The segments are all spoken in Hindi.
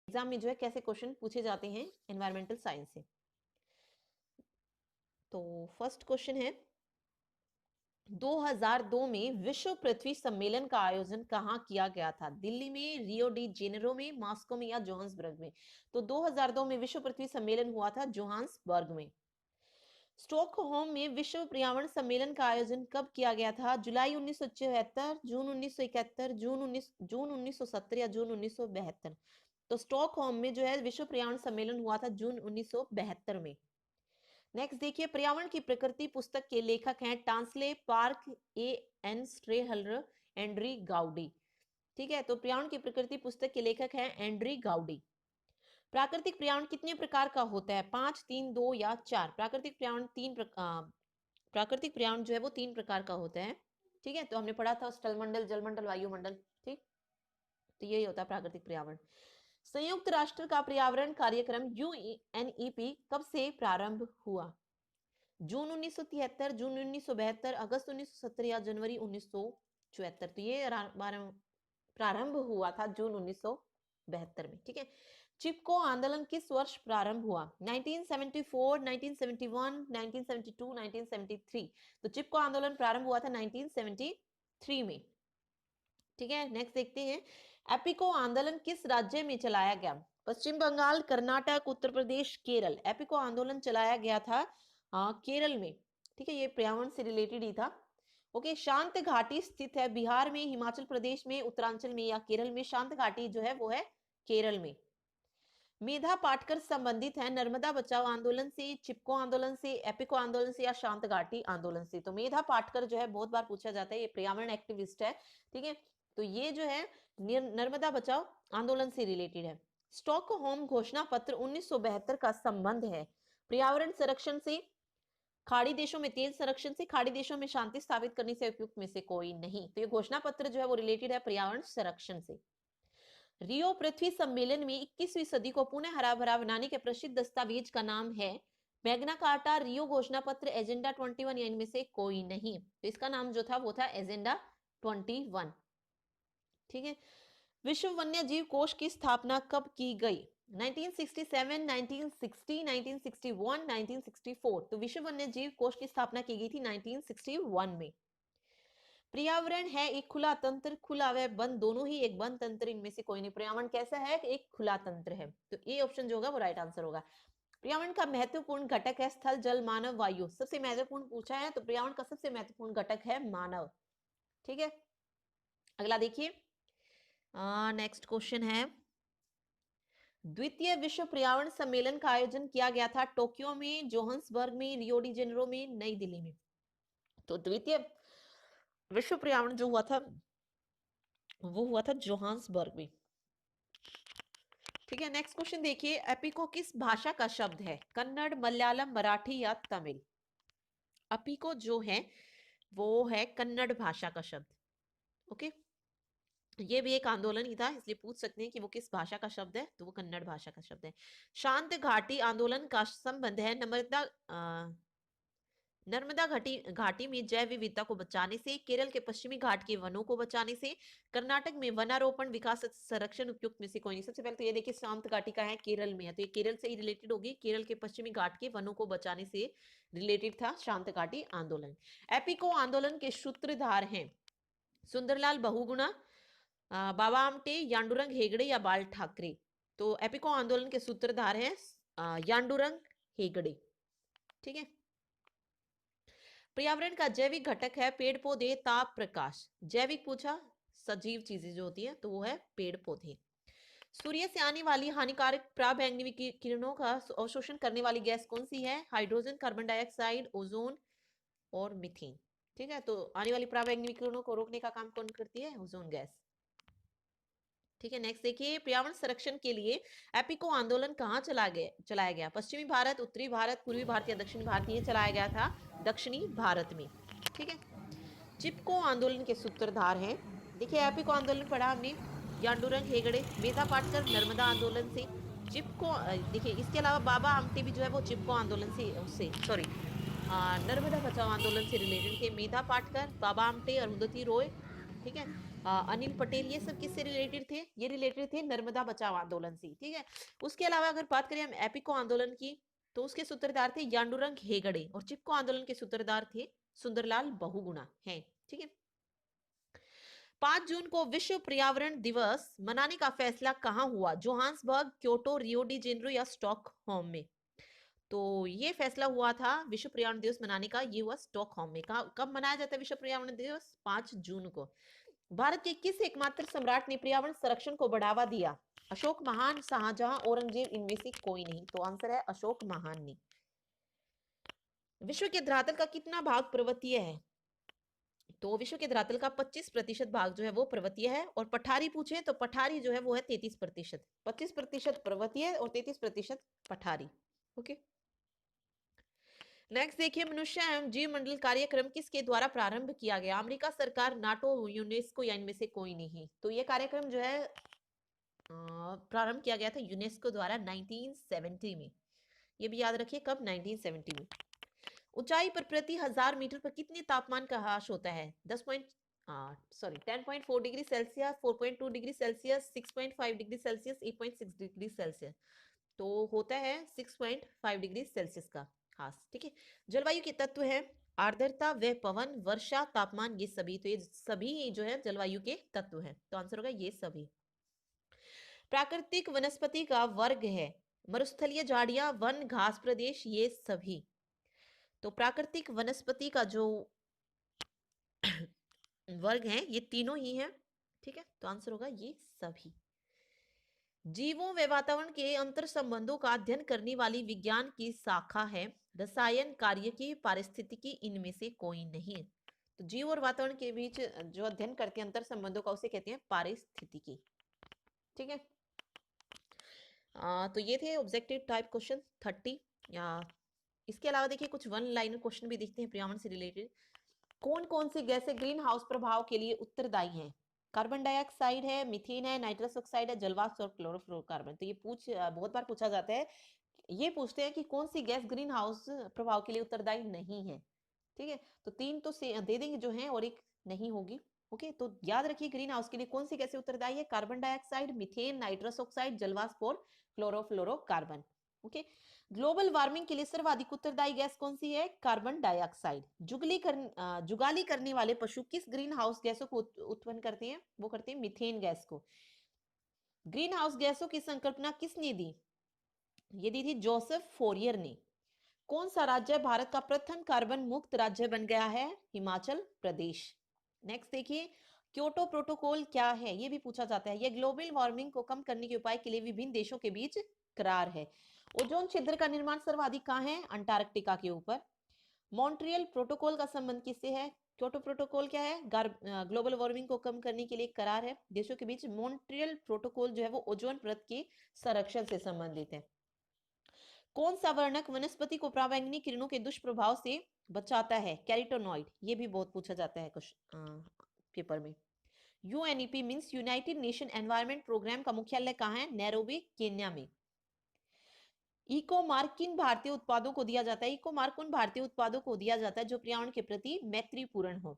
एग्जाम में जो है कैसे क्वेश्चन पूछे जाते हैं एनवायरमेंटल साइंस से। तो फर्स्ट क्वेश्चन है 2002 में विश्व पृथ्वी सम्मेलन का आयोजन कहाँ किया गया था? दिल्ली में, रियो डी जेनेरो में, मॉस्को में या जोहान्सबर्ग में? तो 2002 में विश्व पृथ्वी सम्मेलन हुआ था जोहान्सबर्ग में। स्टॉकहोम में विश्व पर्यावरण सम्मेलन का आयोजन कब किया गया था? जुलाई 1974, जून 1971, जून 1970 या जून 1972? तो स्टॉकहोम में जो है विश्व पर्यावरण सम्मेलन हुआ था जून 1972 में। नेक्स्ट देखिए, पर्यावरण की प्रकृति पुस्तक के लेखक हैं Tansley, park, A N स्ट्रेहलर, Andriy Goudie. ठीक है, तो पर्यावरण की प्रकृति पुस्तक के लेखक हैं एंड्री गाउडी। प्राकृतिक पर्यावरण कितने प्रकार का होता है? 5, 3, 2 या 4? प्राकृतिक पर्यावरण प्राकृतिक पर्यावरण जो है वो 3 प्रकार का होता है। ठीक है, तो हमने पढ़ा था स्थलमंडल, जलमंडल, वायुमंडल। ठीक, तो यही होता है प्राकृतिक पर्यावरण। संयुक्त राष्ट्र का पर्यावरण कार्यक्रम यूएनईपी कब से प्रारंभ हुआ? जून 1973, जून 1972, अगस्त 1970 या जनवरी 1974? तो ये प्रारंभ हुआ था जून 1972 में। ठीक है, चिपको आंदोलन किस वर्ष प्रारंभ हुआ? 1974, 1971, 1972, 1973? तो चिपको आंदोलन प्रारंभ हुआ था 1973 में। ठीक है, नेक्स्ट देखते हैं, एपिको आंदोलन किस राज्य में चलाया गया? पश्चिम बंगाल, कर्नाटक, उत्तर प्रदेश, केरल? एपिको आंदोलन चलाया गया था केरल में। ठीक है, ये पर्यावरण से रिलेटेड ही था। ओके, शांत घाटी स्थित है बिहार में, हिमाचल प्रदेश में, उत्तरांचल में या केरल में? शांत घाटी जो है वो है केरल में। मेधा पाटकर संबंधित है नर्मदा बचाओ आंदोलन से, चिपको आंदोलन से, एपिको आंदोलन से या शांत घाटी आंदोलन से? तो मेधा पाटकर जो है बहुत बार पूछा जाता है, ये पर्यावरण एक्टिविस्ट है। ठीक है, तो ये जो है नर्मदा बचाओ आंदोलन से रिलेटेड है। स्टॉकहोम घोषणा पत्र 1972 का संबंध है पर्यावरण संरक्षण से, खाड़ी देशों में तेल संरक्षण से, खाड़ी देशों में शांति स्थापित करने से उपयुक्त में से कोई नहीं? तो ये घोषणा पत्र जो है वो रिलेटेड है पर्यावरण संरक्षण से। रियो पृथ्वी सम्मेलन में 21वीं सदी को पुनः हरा भरा बनाने के प्रसिद्ध दस्तावेज का नाम है मैग्ना कार्टा, रियो घोषणा पत्र, एजेंडा 21 या इनमें से कोई नहीं? तो इसका नाम जो था वो था एजेंडा 21। ठीक है, विश्व वन्य जीव कोष की स्थापना कब की गई? 1967, 1960, 1961, 1964? तो विश्व वन्य जीव कोष की स्थापना की गई थी 1961 में। पर्यावरण है एक खुला तंत्र, खुला व बंद दोनों ही एक बंद तंत्र, इनमें से कोई नहीं। पर्यावरण कैसा है? एक खुला तंत्र है। तो ए ऑप्शन जो होगा वो राइट आंसर होगा। पर्यावरण का महत्वपूर्ण घटक है स्थल, जल, मानव, वायु? सबसे महत्वपूर्ण पूछा है तो पर्यावरण का सबसे महत्वपूर्ण घटक है मानव। ठीक है, अगला देखिए, नेक्स्ट क्वेश्चन है, द्वितीय विश्व पर्यावरण सम्मेलन का आयोजन किया गया था टोक्यो में, जोहान्सबर्ग में, रियो डी जेनेरो में, नई दिल्ली में? तो द्वितीय विश्व पर्यावरण जो हुआ था वो हुआ था जोहान्सबर्ग में। ठीक है, नेक्स्ट क्वेश्चन देखिए, एपिको किस भाषा का शब्द है? कन्नड़, मलयालम, मराठी या तमिल? एपिको जो है वो है कन्नड़ भाषा का शब्द। ओके, ये भी एक आंदोलन ही था, इसलिए पूछ सकते हैं कि वो किस भाषा का शब्द है, तो वो कन्नड़ भाषा का शब्द है। शांत घाटी आंदोलन का संबंध है नर्मदा घाटी में जैव विविधता को बचाने से, केरल के पश्चिमी घाट के वनों को बचाने से, कर्नाटक में वनारोपण विकास संरक्षण उपयुक्त में से कोई नहीं? सबसे पहले तो ये देखिए, शांत घाटी का है केरल में है, तो ये केरल से ही रिलेटेड होगी, केरल के पश्चिमी घाट के वनों को बचाने से रिलेटेड था शांत घाटी आंदोलन। एपिको आंदोलन के सूत्रधार हैं सुंदरलाल बहुगुणा, बाबा आमटे, यांडुरंग हेगड़े या बाल ठाकरे? तो एपिको आंदोलन के सूत्रधार हैं यांडुरंग हेगड़े। ठीक है, पर्यावरण का जैविक घटक है पेड़ पौधे, ताप, प्रकाश? जैविक पूछा, सजीव चीजें जो होती है तो वो है पेड़ पौधे। सूर्य से आने वाली हानिकारक पराबैंगनी किरणों का अवशोषण करने वाली गैस कौन सी है? हाइड्रोजन, कार्बन डाइऑक्साइड, ओजोन और मीथेन? ठीक है, तो आने वाली पराबैंगनी किरणों को रोकने का काम कौन करती है? Ozone gas. ठीक है, नेक्स्ट देखिए, पर्यावरण संरक्षण के लिए एपिको आंदोलन कहाँ चलाया गया? पश्चिमी भारत, उत्तरी भारत, पूर्वी भारत या दक्षिणी भारत? ये चलाया गया था दक्षिणी भारत में। ठीक है, चिपको आंदोलन के सूत्रधार हैं, देखिए एपिको आंदोलन पढ़ा हमने, यांडुरंग हेगड़े, मेधा पाटकर नर्मदा आंदोलन से, चिपको देखिए इसके अलावा बाबा आमटे भी जो है वो चिपको आंदोलन से उससे सॉरी नर्मदा बचाओ आंदोलन से रिलेटेड थे। मेधा पाटकर, बाबा आमटे, अरुंधति रॉय। ठीक है, अनिल पटेल, ये सब किससे रिलेटेड थे? ये रिलेटेड थे नर्मदा बचाओ आंदोलन से, ठीक है। उसके अलावा अगर बात करें हम एपिको आंदोलन की, तो उसके सूत्रधार थे यांडुरंग हेगड़े, और चिपको आंदोलन के सूत्रधार थे सुंदरलाल बहुगुणा हैं, ठीक है। 5 जून को विश्व पर्यावरण दिवस मनाने का फैसला कहां हुआ? Johannesburg, Kyoto, Rio de Janeiro या स्टॉकहोम में? तो ये फैसला हुआ था विश्व पर्यावरण दिवस मनाने का, ये हुआ स्टॉकहोम में। कब मनाया जाता है विश्व पर्यावरण दिवस? 5 जून को। भारत के किस एकमात्र सम्राट ने पर्यावरण संरक्षण को बढ़ावा दिया? अशोक महान, शाहजहां, औरंगजेब, इनमें से कोई नहीं। तो आंसर है अशोक महान ने। विश्व के धरातल का कितना भाग पर्वतीय है? तो विश्व के धरातल का 25% भाग जो है वो पर्वतीय है, और पठारी पूछे तो पठारी जो है वो है 33%। 25% पर्वतीय और 33% पठारी। ओके, नेक्स्ट देखिए, मनुष्य एवं जीव मंडल कार्यक्रम किसके द्वारा प्रारंभ किया गया? अमेरिका सरकार, नाटो, यूनेस्को या इनमें से कोई नहीं। तो ये कार्यक्रम जो है प्रारंभ किया गया था यूनेस्को द्वारा 1970 में। ये भी याद रखिए, कब? 1970 में। ऊंचाई पर प्रति 1000 मीटर पर कितने तापमान का ह्रास होता है? 10.4 degree Celsius, 4.2 degree Celsius, 6.5 degree Celsius, 8.6 degree Celsius. तो होता है 6.5 डिग्री सेल्सियस का ह्रास, ठीक है। जलवायु के तत्व है आर्द्रता, व पवन, वर्षा, तापमान, ये सभी। तो ये सभी जो है जलवायु के तत्व हैं, तो आंसर होगा ये सभी। प्राकृतिक वनस्पति का वर्ग है मरुस्थलीय झाड़ियां, वन, घास प्रदेश, ये सभी। तो प्राकृतिक वनस्पति का जो वर्ग है ये तीनों ही है, ठीक है। तो आंसर होगा ये सभी। जीवों व वातावरण के अंतर संबंधों का अध्ययन करने वाली विज्ञान की शाखा है रसायन, कार्यकी, पारिस्थितिकी, इनमें से कोई नहीं। तो जीव और वातावरण के बीच जो अध्ययन करते हैं अंतर संबंधों का, उसे कहते हैं पारिस्थितिकी, ठीक है। तो ये थे ऑब्जेक्टिव टाइप क्वेश्चन 30। या इसके अलावा देखिए कुछ वन लाइनर क्वेश्चन भी देखते हैं पर्यावरण से रिलेटेड। कौन कौन सी गैसें ग्रीन हाउस प्रभाव के लिए उत्तरदायी हैं? कार्बन डाइऑक्साइड है, मीथेन है, नाइट्रस ऑक्साइड है, जलवाष्प और क्लोरोफ्लोरोकार्बन। तो ये बहुत बार पूछा जाता है। ये पूछते हैं कि कौन सी गैस ग्रीन हाउस प्रभाव के लिए उत्तरदायी नहीं है, ठीक है। तो 3 तो दे देंगे जो है, और एक नहीं होगी। ओके, तो याद रखिए ग्रीन हाउस के लिए कौन सी गैसें उत्तरदायी है? Carbon dioxide, methane, nitrous oxide, जलवाष्प और क्लोरोफ्लोरोकार्बन। ओके, ग्लोबल वार्मिंग के लिए सर्वाधिक उत्तरदायी गैस कौन सी है? Carbon dioxide. जुगाली करने वाले पशु किस ग्रीन हाउस गैसों को उत्पन्न करते हैं? वो करते हैं मीथेन गैस को। ग्रीन हाउस गैसों की संकल्पना किसने दी? ये दी थी जोसेफ फोरियर ने। कौन सा राज्य भारत का प्रथम कार्बन मुक्त राज्य बन गया है? हिमाचल प्रदेश। नेक्स्ट देखिए, क्योटो प्रोटोकॉल क्या है? ये भी पूछा जाता है। ये ग्लोबल वार्मिंग को कम करने के उपाय के लिए विभिन्न देशों के बीच करार है। ओजोन छिद्र का निर्माण सर्वाधिक कहाँ है? अंटार्कटिका के ऊपर। मॉन्ट्रियल प्रोटोकॉल का संबंध किससे है? क्योटो प्रोटोकॉल क्या है? ग्लोबल वार्मिंग को कम करने के लिए करार है देशों के बीच। मॉन्ट्रियल प्रोटोकॉल जो है वो ओजोन परत के संरक्षण से संबंधित है। कौन सा वर्णक वनस्पति को पराबैंगनी किरणों के दुष्प्रभाव से बचाता है? कैरोटीनॉइड। ये भी बहुत पूछा जाता है कुछ पेपर में। UNEP means United Nation Environment Programme का मुख्यालय कहाँ है? नैरोबी, केन्या में। इको मार्क किन भारतीय उत्पादों को दिया जाता है? इको मार्क उन भारतीय उत्पादों को दिया जाता है जो पर्यावरण के प्रति मैत्रीपूर्ण हो।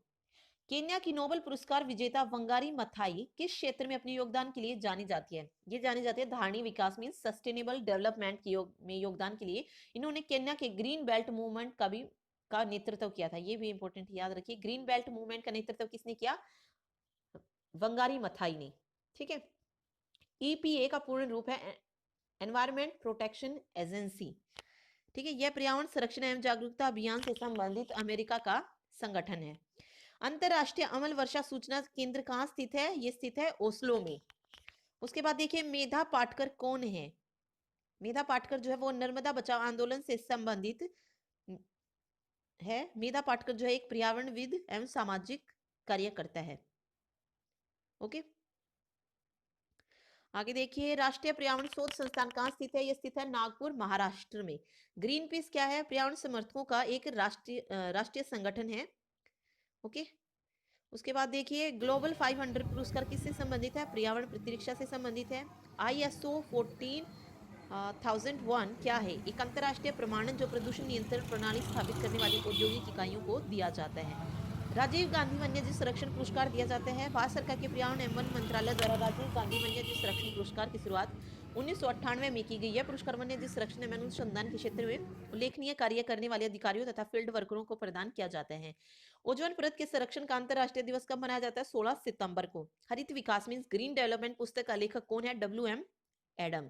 केन्या की नोबेल पुरस्कार विजेता वंगारी मथाई किस क्षेत्र में अपने योगदान के लिए जानी जाती है? ये जानी जाती है धारणी विकास में सस्टेनेबल डेवलपमेंट में योगदान के लिए। इन्होंने केन्या के ग्रीन बेल्ट मूवमेंट का नेतृत्व किया था। ये भी इंपॉर्टेंट याद रखिए, ग्रीन बेल्ट मूवमेंट का नेतृत्व किसने किया? वंगारी मथाई ने, ठीक है। ईपीए का पूर्ण रूप है एनवायरमेंट प्रोटेक्शन एजेंसी, ठीक है। यह पर्यावरण संरक्षण एवं जागरूकता अभियान से संबंधित अमेरिका का संगठन है। अंतरराष्ट्रीय अमल वर्षा सूचना केंद्र कहाँ स्थित है? ये स्थित है ओस्लो में। उसके बाद देखिए, मेधा पाटकर कौन है? मेधा पाटकर जो है वो नर्मदा बचाओ आंदोलन से संबंधित है। मेधा पाटकर जो है एक पर्यावरणविद एवं सामाजिक कार्यकर्ता है। ओके, आगे देखिए, राष्ट्रीय पर्यावरण शोध संस्थान कहाँ स्थित है? यह स्थित है नागपुर, महाराष्ट्र में। ग्रीन पीस क्या है? पर्यावरण समर्थकों का एक राष्ट्रीय संगठन है। ओके, उसके बाद देखिए, ग्लोबल 500 पुरस्कार किससे संबंधित है? पर्यावरण प्रतिरक्षा से संबंधित है। ISO 14001 क्या है? एक अंतरराष्ट्रीय प्रमाणन जो प्रदूषण नियंत्रण प्रणाली स्थापित करने वाली औद्योगिक इकाइयों को दिया जाता है। राजीव गांधी वन्यजीव संरक्षण पुरस्कार दिया जाता है। भारत सरकार के पर्यावरण एवं वन मंत्रालय द्वारा राजीव गांधी वन्यजीव संरक्षण पुरस्कार की शुरुआत 1998 में की गई है। पुरस्कार वन्यजीव संरक्षण एवं अनुसंधान के क्षेत्र में उल्लेखनीय कार्य करने वाले अधिकारियों तथा फील्ड वर्करों को प्रदान किया जाता है। ओजोन परत के संरक्षण का अंतरराष्ट्रीय दिवस कब मनाया जाता है? 16 सितंबर को। हरित विकास मीन्स ग्रीन डेवलपमेंट पुस्तक का लेखक कौन है? WM Adam.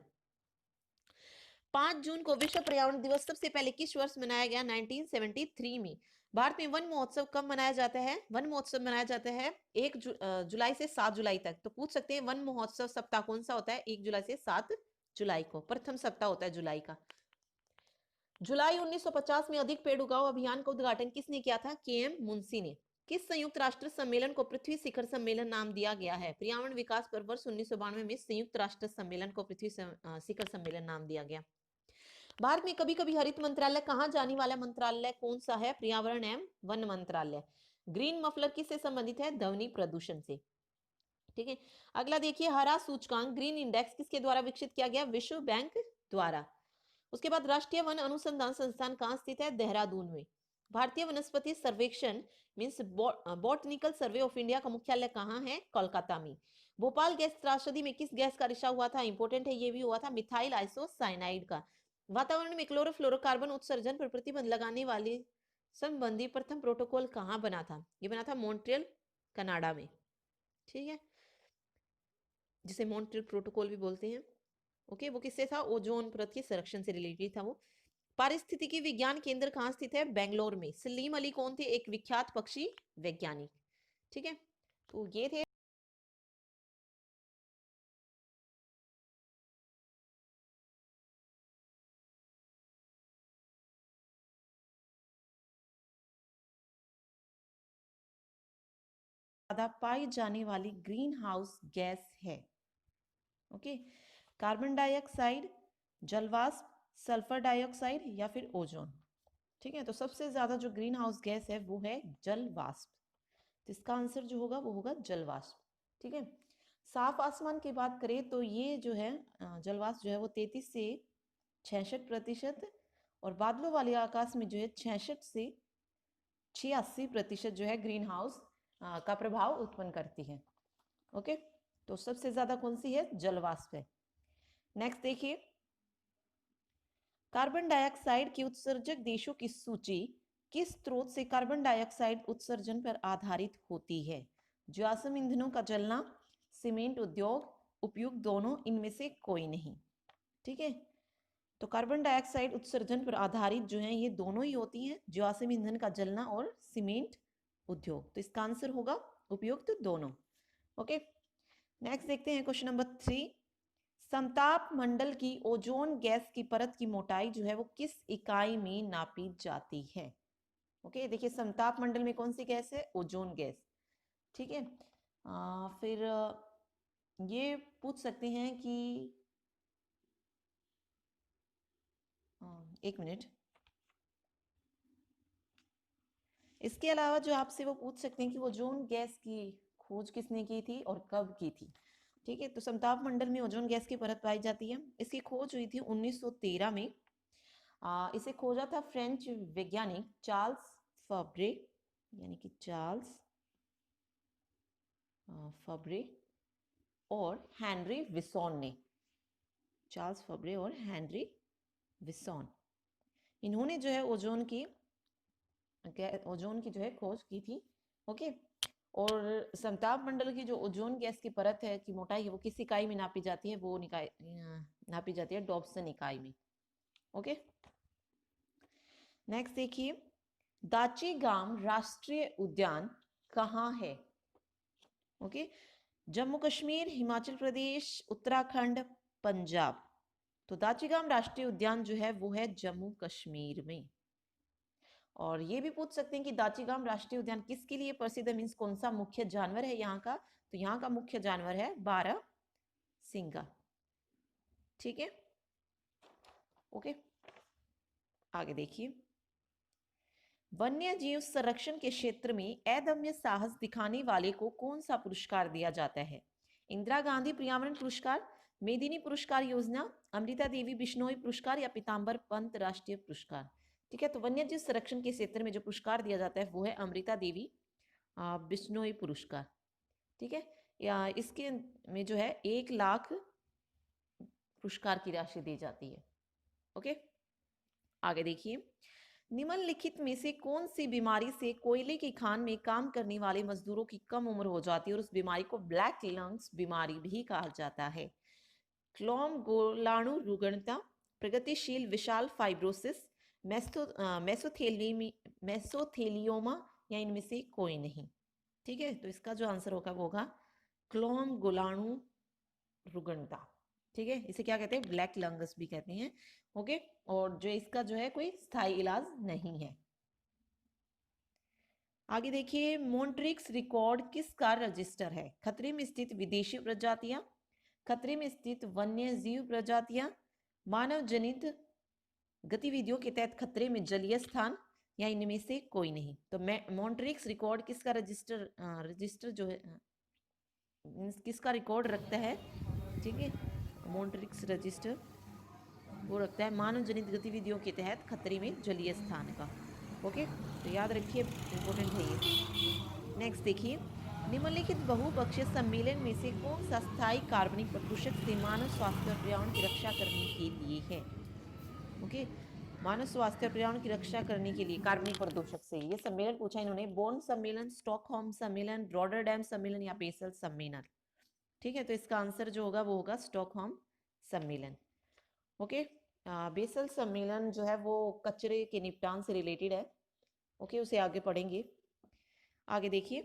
5 जून को विश्व पर्यावरण दिवस सबसे पहले किस वर्ष मनाया गया? 1973 में। भारत में वन महोत्सव कब मनाया जाता है? वन महोत्सव मनाया जाता है 1 जुलाई से 7 जुलाई तक। तो पूछ सकते हैं वन महोत्सव सप्ताह कौन सा होता है? 1 जुलाई से 7 जुलाई को प्रथम सप्ताह होता है जुलाई का। जुलाई 1950 में अधिक पेड़ उगाओ अभियान का उद्घाटन किसने किया था? KM मुंशी ने। किस संयुक्त राष्ट्र सम्मेलन को पृथ्वी शिखर सम्मेलन नाम दिया गया है? पर्यावरण विकास पर वर्ष 1992 में संयुक्त राष्ट्र सम्मेलन को पृथ्वी शिखर सम्मेलन नाम दिया गया। भारत में कभी कभी हरित मंत्रालय कहाँ जाने वाला मंत्रालय कौन सा है? पर्यावरण एवं वन मंत्रालय। ग्रीन मफलर किससे संबंधित है? ध्वनि प्रदूषण से। ठीक है, अगला देखिए, हरा सूचकांक ग्रीन इंडेक्स किसके द्वारा विकसित किया गया? विश्व बैंक द्वारा। उसके बाद राष्ट्रीय वन अनुसंधान संस्थान कहाँ स्थित है? देहरादून में। भारतीय वनस्पति सर्वेक्षण means botanical survey of India का मुख्यालय कहाँ है? कोलकाता में। भोपाल गैस त्रासदी में किस गैस का रिसाव हुआ था? इंपोर्टेंट है, ये भी हुआ था मिथाइल आइसोसाइनाइड का। वातावरण में क्लोरोफ्लोरोकार्बन उत्सर्जन पर प्रतिबंध लगाने वाले संबंधी प्रथम प्रोटोकॉल कहाँ बना था? ये बना था मॉन्ट्रियल कनाडा में। ठीक है, जिसे मॉन्ट्रियल प्रोटोकॉल भी बोलते हैं। ओके, वो किससे था? ओजोन परत के संरक्षण से रिलेटेड था वो। पारिस्थितिकी विज्ञान केंद्र कहाँ स्थित है? बेंगलोर में। सलीम अली कौन थे? एक विख्यात पक्षी वैज्ञानिक। ठीक है, तो ये थे ज्यादा पाई जाने वाली ग्रीन हाउस गैस है। ओके, कार्बन डाइऑक्साइड, जलवाष्प, सल्फर डाइऑक्साइड या फिर ओजोन। ठीक है, तो सबसे ज्यादा जो ग्रीन हाउस गैस है वो है जलवाष्प। तो इसका आंसर जो होगा वो होगा जलवाष्प। ठीक है, साफ आसमान की बात करें तो ये जो है जलवाष्प जो है वो 33 से 66% और बादलों वाले आकाश में जो है 66 से 86% जो है ग्रीन हाउस का प्रभाव उत्पन्न करती है। ओके, तो सबसे ज्यादा कौन सी है? जलवाष्प है। नेक्स्ट देखिए, कार्बन डाइऑक्साइड के उत्सर्जक देशों की सूची किस स्रोत से कार्बन डाइऑक्साइड उत्सर्जन पर आधारित होती है? जीवाश्म ईंधनों का जलना, सीमेंट उद्योग, उपयुक्त दोनों, इनमें से कोई नहीं। ठीक है, तो कार्बन डाइऑक्साइड उत्सर्जन पर आधारित जो है ये दोनों ही होती हैं, जीवाश्म ईंधन का जलना और सीमेंट उद्योग। तो इसका आंसर होगा उपयुक्त दोनों। ओके, नेक्स्ट देखते हैं क्वेश्चन नंबर 3। समताप मंडल की ओजोन गैस की परत की मोटाई जो है वो किस इकाई में नापी जाती है? ओके, देखिए समताप मंडल में कौन सी गैस है? Ozone gas. ठीक है, फिर ये पूछ सकते हैं कि एक मिनट, इसके अलावा जो आपसे वो पूछ सकते हैं कि ओजोन गैस की खोज किसने की थी और कब की थी? ठीक है, तो समताप मंडल में ओजोन गैस की परत पाई जाती है। इसकी खोज हुई थी 1913 में। इसे खोजा था फ्रेंच वैज्ञानिक चार्ल्स फब्रे, यानी कि चार्ल्स फब्रे और हेनरी विसोन ने। चार्ल्स फब्रे और हेनरी विसोन, इन्होंने जो है ओजोन की जो है खोज की थी। ओके, और समताप मंडल की जो ओजोन गैस की परत है की मोटाई है वो किस इकाई में नापी जाती है? वो नापी जाती है डॉप्सन इकाई में। ओके, नेक्स्ट देखिए, दाचीगाम राष्ट्रीय उद्यान कहाँ है? ओके, जम्मू कश्मीर, हिमाचल प्रदेश, उत्तराखंड, पंजाब। तो दाचीगाम राष्ट्रीय उद्यान जो है वो है जम्मू कश्मीर में। और ये भी पूछ सकते हैं कि दाचीगाम राष्ट्रीय उद्यान किसके लिए प्रसिद्ध है, मीन्स कौन सा मुख्य जानवर है यहाँ का? तो यहाँ का मुख्य जानवर है बारहसिंगा। ठीक है, ओके, आगे देखिए, वन्य जीव संरक्षण के क्षेत्र में अदम्य साहस दिखाने वाले को कौन सा पुरस्कार दिया जाता है? इंदिरा गांधी पर्यावरण पुरस्कार, मेदिनी पुरस्कार योजना, अमृता देवी बिश्नोई पुरस्कार या पीताम्बर पंत राष्ट्रीय पुरस्कार? ठीक है, तो वन्य जीव संरक्षण के क्षेत्र में जो पुरस्कार दिया जाता है वो है अमृता देवी बिश्नोई पुरस्कार, ठीक है। या इसके में जो है 1 लाख पुरस्कार की राशि दी जाती है। ओके, आगे देखिए, निम्नलिखित में से कौन सी बीमारी से कोयले की खान में काम करने वाले मजदूरों की कम उम्र हो जाती है और उस बीमारी को ब्लैक लंग्स बीमारी भी कहा जाता है? क्लोम गोलाणु रुग्णता, प्रगतिशील विशाल फाइब्रोसिस, मेसोथेलियोमा, या इनमें से कोई नहीं। ठीक है, तो इसका जो आंसर होगा वो होगा क्लोम गोलाणु रुग्णता। ठीक है, इसे क्या कहते हैं? ब्लैक लंगस भी कहते हैं। ओके, और जो इसका जो है कोई स्थायी इलाज नहीं है। आगे देखिए, मोन्ट्रिक्स रिकॉर्ड किसका रजिस्टर है? खतरे में स्थित विदेशी प्रजातियां, खतरे में स्थित वन्य जीव प्रजातियां, मानव जनित गतिविधियों के तहत खतरे में जलीय स्थान, या इनमें से कोई नहीं। तो मोन्ट्रिक्स रिकॉर्ड किसका रजिस्टर जो है किसका रिकॉर्ड रखता है? ठीक है, मोन्ट्रिक्स रजिस्टर वो रखता है मानव जनित गतिविधियों के तहत खतरे में जलीय स्थान का। ओके, तो याद रखिए, इंपॉर्टेंट है ये। नेक्स्ट देखिए, निम्नलिखित बहुपक्षीय सम्मेलन में से कौन सा स्थायी कार्बनिक प्रदूषक से मानव स्वास्थ्य और पर्यावरण की रक्षा करने के लिए है? ओके, मानव स्वास्थ्य और पर्यावरण की रक्षा करने के लिए कार्बनिक प्रदूषक से ये सम्मेलन पूछा इन्होंने। बोर्न सम्मेलन, स्टॉकहोम सम्मेलन, रॉटरडैम सम्मेलन, या बेसल सम्मेलन। ठीक है, तो इसका आंसर जो होगा वो होगा स्टॉकहोम सम्मेलन। ओके, बेसल सम्मेलन जो है वो कचरे के निपटान से रिलेटेड है। ओके, उसे आगे पढ़ेंगे। आगे देखिए,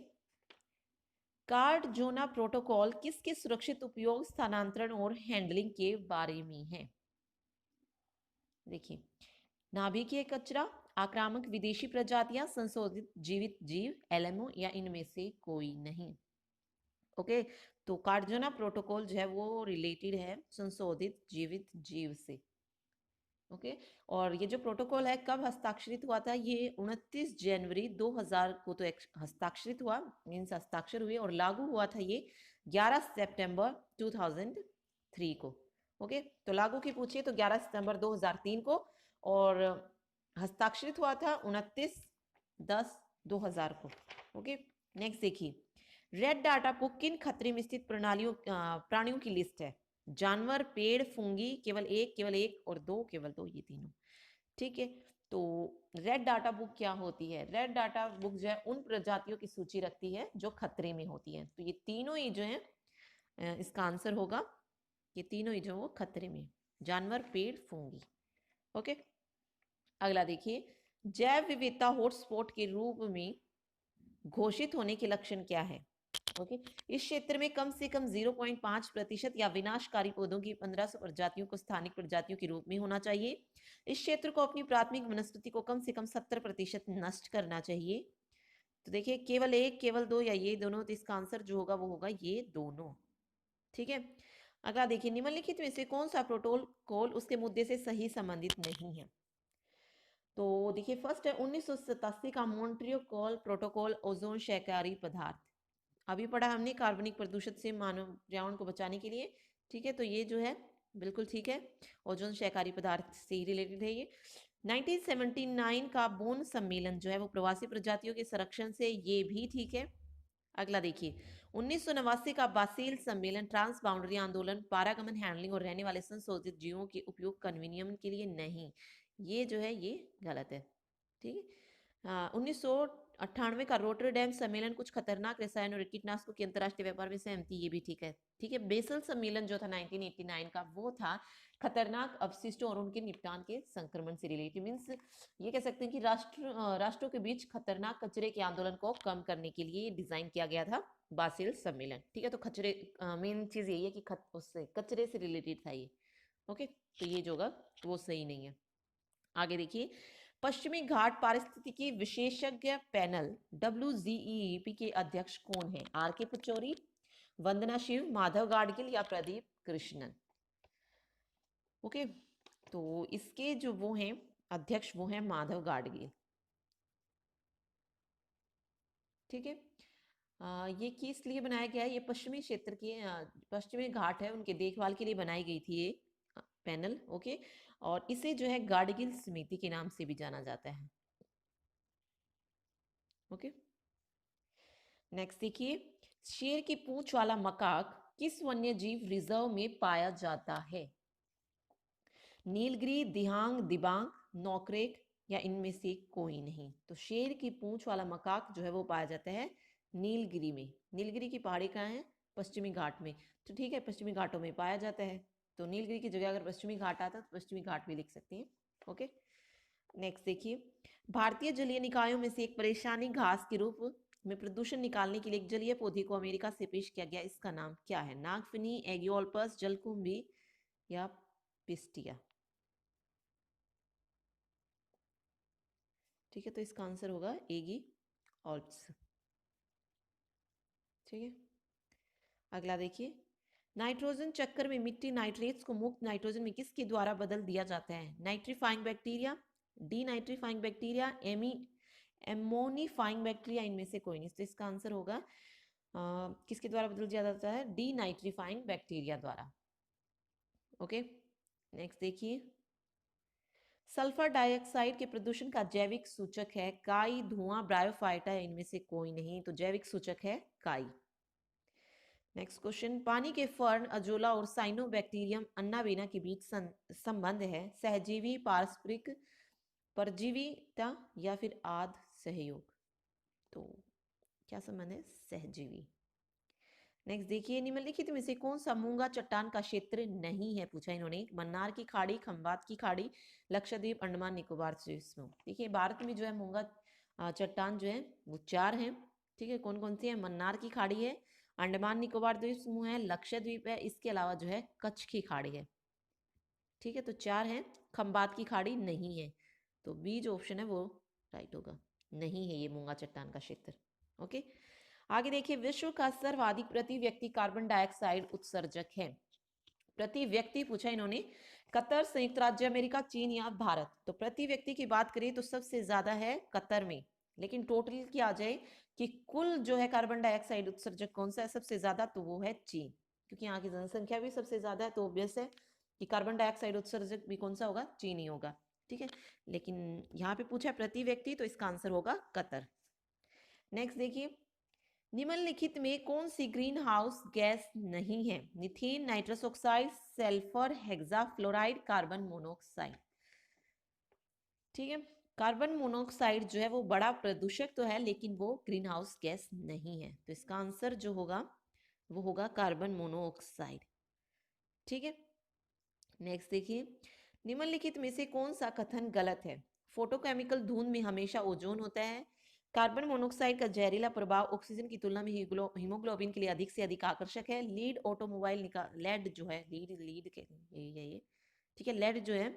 कार्ड जोना प्रोटोकॉल किसके सुरक्षित उपयोग, स्थानांतरण और हैंडलिंग के बारे में है? देखिए, नाभिकीय कचरा, आक्रामक विदेशी प्रजातियां, संशोधित जीवित जीव, एलएमओ, या इनमें से कोई नहीं। ओके, तो कार्डजोना प्रोटोकॉल जो है वो रिलेटेड है संशोधित जीवित जीव से। ओके, और ये जो प्रोटोकॉल है कब हस्ताक्षरित हुआ था? ये 29 जनवरी 2000 को तो हस्ताक्षरित हुआ, मीन्स हस्ताक्षर हुए, और लागू हुआ था ये 11 सितंबर 2003 को। ओके, तो लागू की पूछिए तो 11 सितंबर 2003 को, और हस्ताक्षरित हुआ था 29/10/2000 को। ओके, नेक्स्ट देखिए, रेड डाटा बुक किन खतरे में स्थित प्राणियों की लिस्ट है? जानवर, पेड़, फुंगी, केवल एक और दो, केवल दो, ये तीनों। ठीक है, तो रेड डाटा बुक क्या होती है? रेड डाटा बुक जो है उन प्रजातियों की सूची रखती है जो खतरे में होती हैं। तो ये तीनों ही जो है इसका आंसर होगा, ये तीनों ही जो वो खतरे में, जानवर, पेड़, फुंगी। ओके, अगला देखिए, जैव विविधता हॉटस्पॉट के रूप में घोषित होने के लक्षण क्या है? ओके, इस क्षेत्र में कम से कम 0.5% या विनाशकारी पौधों की 1500 प्रजातियों को स्थानिक प्रजातियों के रूप में होना चाहिए। इस क्षेत्र को अपनी प्राथमिक वनस्पति को कम से कम 70% नष्ट करना चाहिए। तो देखिए, केवल एक, केवल दो, या ये दोनों, तो इसका आंसर जो होगा वो होगा ये दोनों। ठीक है, अगला देखिए, निम्नलिखित में से कौन सा प्रोटोकॉल उसके मुद्दे से सही संबंधित नहीं है? तो देखिए, फर्स्ट है 1987 का मॉन्ट्रियल प्रोटोकॉल, ओजोन क्षयकारी पदार्थ। अभी पढ़ा हमने कार्बनिक प्रदूषण से मानव पर्यावरण को बचाने के लिए। ठीक है, तो ये जो है बिल्कुल ठीक है, ओजोन क्षयकारी पदार्थ से ही रिलेटेड है ये। 1979 का बोन सम्मेलन जो है वो प्रवासी प्रजातियों के संरक्षण से, ये भी ठीक है। अगला देखिए, 1989 का बासेल सम्मेलन ट्रांस बाउंड्री आंदोलन, पारागमन, हैंडलिंग और रहने वाले संशोधित जीवों के उपयोग कन्वीनियम के लिए नहीं, ये जो है ये गलत है। ठीक है, 1998 का रोटरडैम सम्मेलन कुछ खतरनाक रसायन और कीटनाशकों के अंतर्राष्ट्रीय व्यापार में सहमति, ये भी ठीक है। ठीक है, बेसल सम्मेलन जो था 1989 का, वो था खतरनाक अपशिष्टों और उनके निपटान के संक्रमण से रिलेटेड। मीन्स ये कह सकते हैं कि राष्ट्रों के बीच खतरनाक कचरे के आंदोलन को कम करने के लिए डिजाइन किया गया था बासेल सम्मेलन। ठीक है, तो कचरे मेन चीज यही है कि उससे कचरे से रिलेटेड था ये। ओके, तो ये जो होगा वो सही नहीं है। आगे देखिए, पश्चिमी घाट पारिस्थितिकी विशेषज्ञ पैनल WGEEP के अध्यक्ष कौन है? RK पचौरी, वंदना शिव, माधव गाडगिल, या प्रदीप कृष्णन। ओके, तो इसके जो वो हैं अध्यक्ष, वो हैं माधव गाडगिल। ठीक है, ये किस लिए बनाया गया है? ये पश्चिमी क्षेत्र के पश्चिमी घाट है उनके देखभाल के लिए बनाई गई थी ये पैनल। ओके, और इसे जो है गाडगिल समिति के नाम से भी जाना जाता है। ओके, नेक्स्ट देखिए, शेर की पूंछ वाला मकाक किस वन्य जीव रिजर्व में पाया जाता है? नीलगिरी, दिहांग, दिबांग, नौकरेक या इनमें से कोई नहीं? तो शेर की पूंछ वाला मकाक जो है वो पाया जाता है नीलगिरी में। नीलगिरी की पहाड़ी कहाँ है? पश्चिमी घाट में। तो ठीक है, पश्चिमी घाटों में पाया जाता है, तो नीलगिरी की जगह अगर पश्चिमी घाट आता तो पश्चिमी घाट भी लिख सकती हैं। ओके, नेक्स्ट देखिए, भारतीय जलीय निकायों में से एक परेशानी घास के रूप में प्रदूषण निकालने के लिए एक जलीय पौधे को अमेरिका से पेश किया गया, इसका नाम क्या है? नागफनी, एगियोल्पस, जलकुंभी या पिस्टिया? ठीक है, तो इसका आंसर होगा एगी ऑल्प्स। ठीक है, अगला देखिए, नाइट्रोजन चक्कर में मिट्टी नाइट्रेट्स को मुक्त नाइट्रोजन में किसके द्वारा बदल दिया जाता है? Nitrifying bacteria, denitrifying bacteria, ammonifying bacteria, इनमें से कोई नहीं। तो इसका आंसर होगा किसके द्वारा बदल दिया जाता है? डी नाइट्रीफाइंग बैक्टीरिया द्वारा। ओके, नेक्स्ट देखिए, सल्फर डाइऑक्साइड के प्रदूषण का जैविक सूचक है काई, धुआं, ब्रायोफाइटा, इनमें से कोई नहीं। तो जैविक सूचक है काई। नेक्स्ट क्वेश्चन, पानी के फर्न, अजोला और साइनोबैक्टीरियम अन्नाबेना के बीच संबंध है? सहजीवी, पारस्परिक, परजीवीता या फिर आद सहयोग? तो क्या संबंध है? सहजीवी। नेक्स्ट देखिए, निम्नलिखित में से कौन सा मूंगा चट्टान का क्षेत्र नहीं है? पूछा इन्होंने। मन्नार की खाड़ी, खंबात की खाड़ी, लक्षद्वीप, अंडमान निकोबार द्वीप समूह। देखिए, भारत में जो है मूंगा चट्टान जो है वो 4 हैं। ठीक है, कौन कौन सी है? मन्नार की खाड़ी है, अंडमान निकोबार द्वीप समूह है, लक्षद्वीप है, इसके अलावा जो है कच्छ की खाड़ी है। ठीक है, तो 4 हैं। खंबात की खाड़ी नहीं है, तो बी जो ऑप्शन है वो राइट होगा। नहीं है ये मूंगा चट्टान का क्षेत्र। ओके, आगे देखिए, विश्व का सर्वाधिक प्रति व्यक्ति कार्बन डाइऑक्साइड उत्सर्जक है? प्रति व्यक्ति पूछा इन्होंने। कतर, संयुक्त राज्य अमेरिका, चीन या भारत? तो प्रति व्यक्ति की बात करें तो सबसे ज्यादा है कतर में, लेकिन टोटल की आ जाए कि कुल जो है कार्बन डाइऑक्साइड उत्सर्जक कौन सा है सबसे ज्यादा, तो वो है चीन, क्योंकि यहाँ की जनसंख्या भी सबसे ज्यादा है, तो ऑब्वियस है कि कार्बन डाइऑक्साइड उत्सर्जक भी कौन सा होगा? चीन ही होगा। ठीक है, लेकिन यहाँ पे पूछा है प्रति व्यक्ति, तो इसका आंसर होगा कतर। नेक्स्ट देखिए, निम्नलिखित में कौन सी ग्रीन हाउस गैस नहीं है? Methane, nitrous oxide, sulphur, hexafluoride, carbon monoxide? ठीक है, कार्बन मोनोऑक्साइड जो है वो बड़ा प्रदूषक तो है, लेकिन वो ग्रीन हाउस गैस नहीं है, तो इसका आंसर जो होगा वो होगा कार्बन मोनोऑक्साइड। ठीक है, नेक्स्ट देखिए, निम्नलिखित में से कौन सा कथन गलत है? फोटोकेमिकल धुंध में हमेशा ओजोन होता है, कार्बन मोनोऑक्साइड का जहरीला प्रभाव ऑक्सीजन की तुलना में हीमोग्लोबिन के लिए अधिक से अधिक आकर्षक है, लीड ऑटोमोबाइल लेड जो है, लीड के ये ठीक है, लेड जो है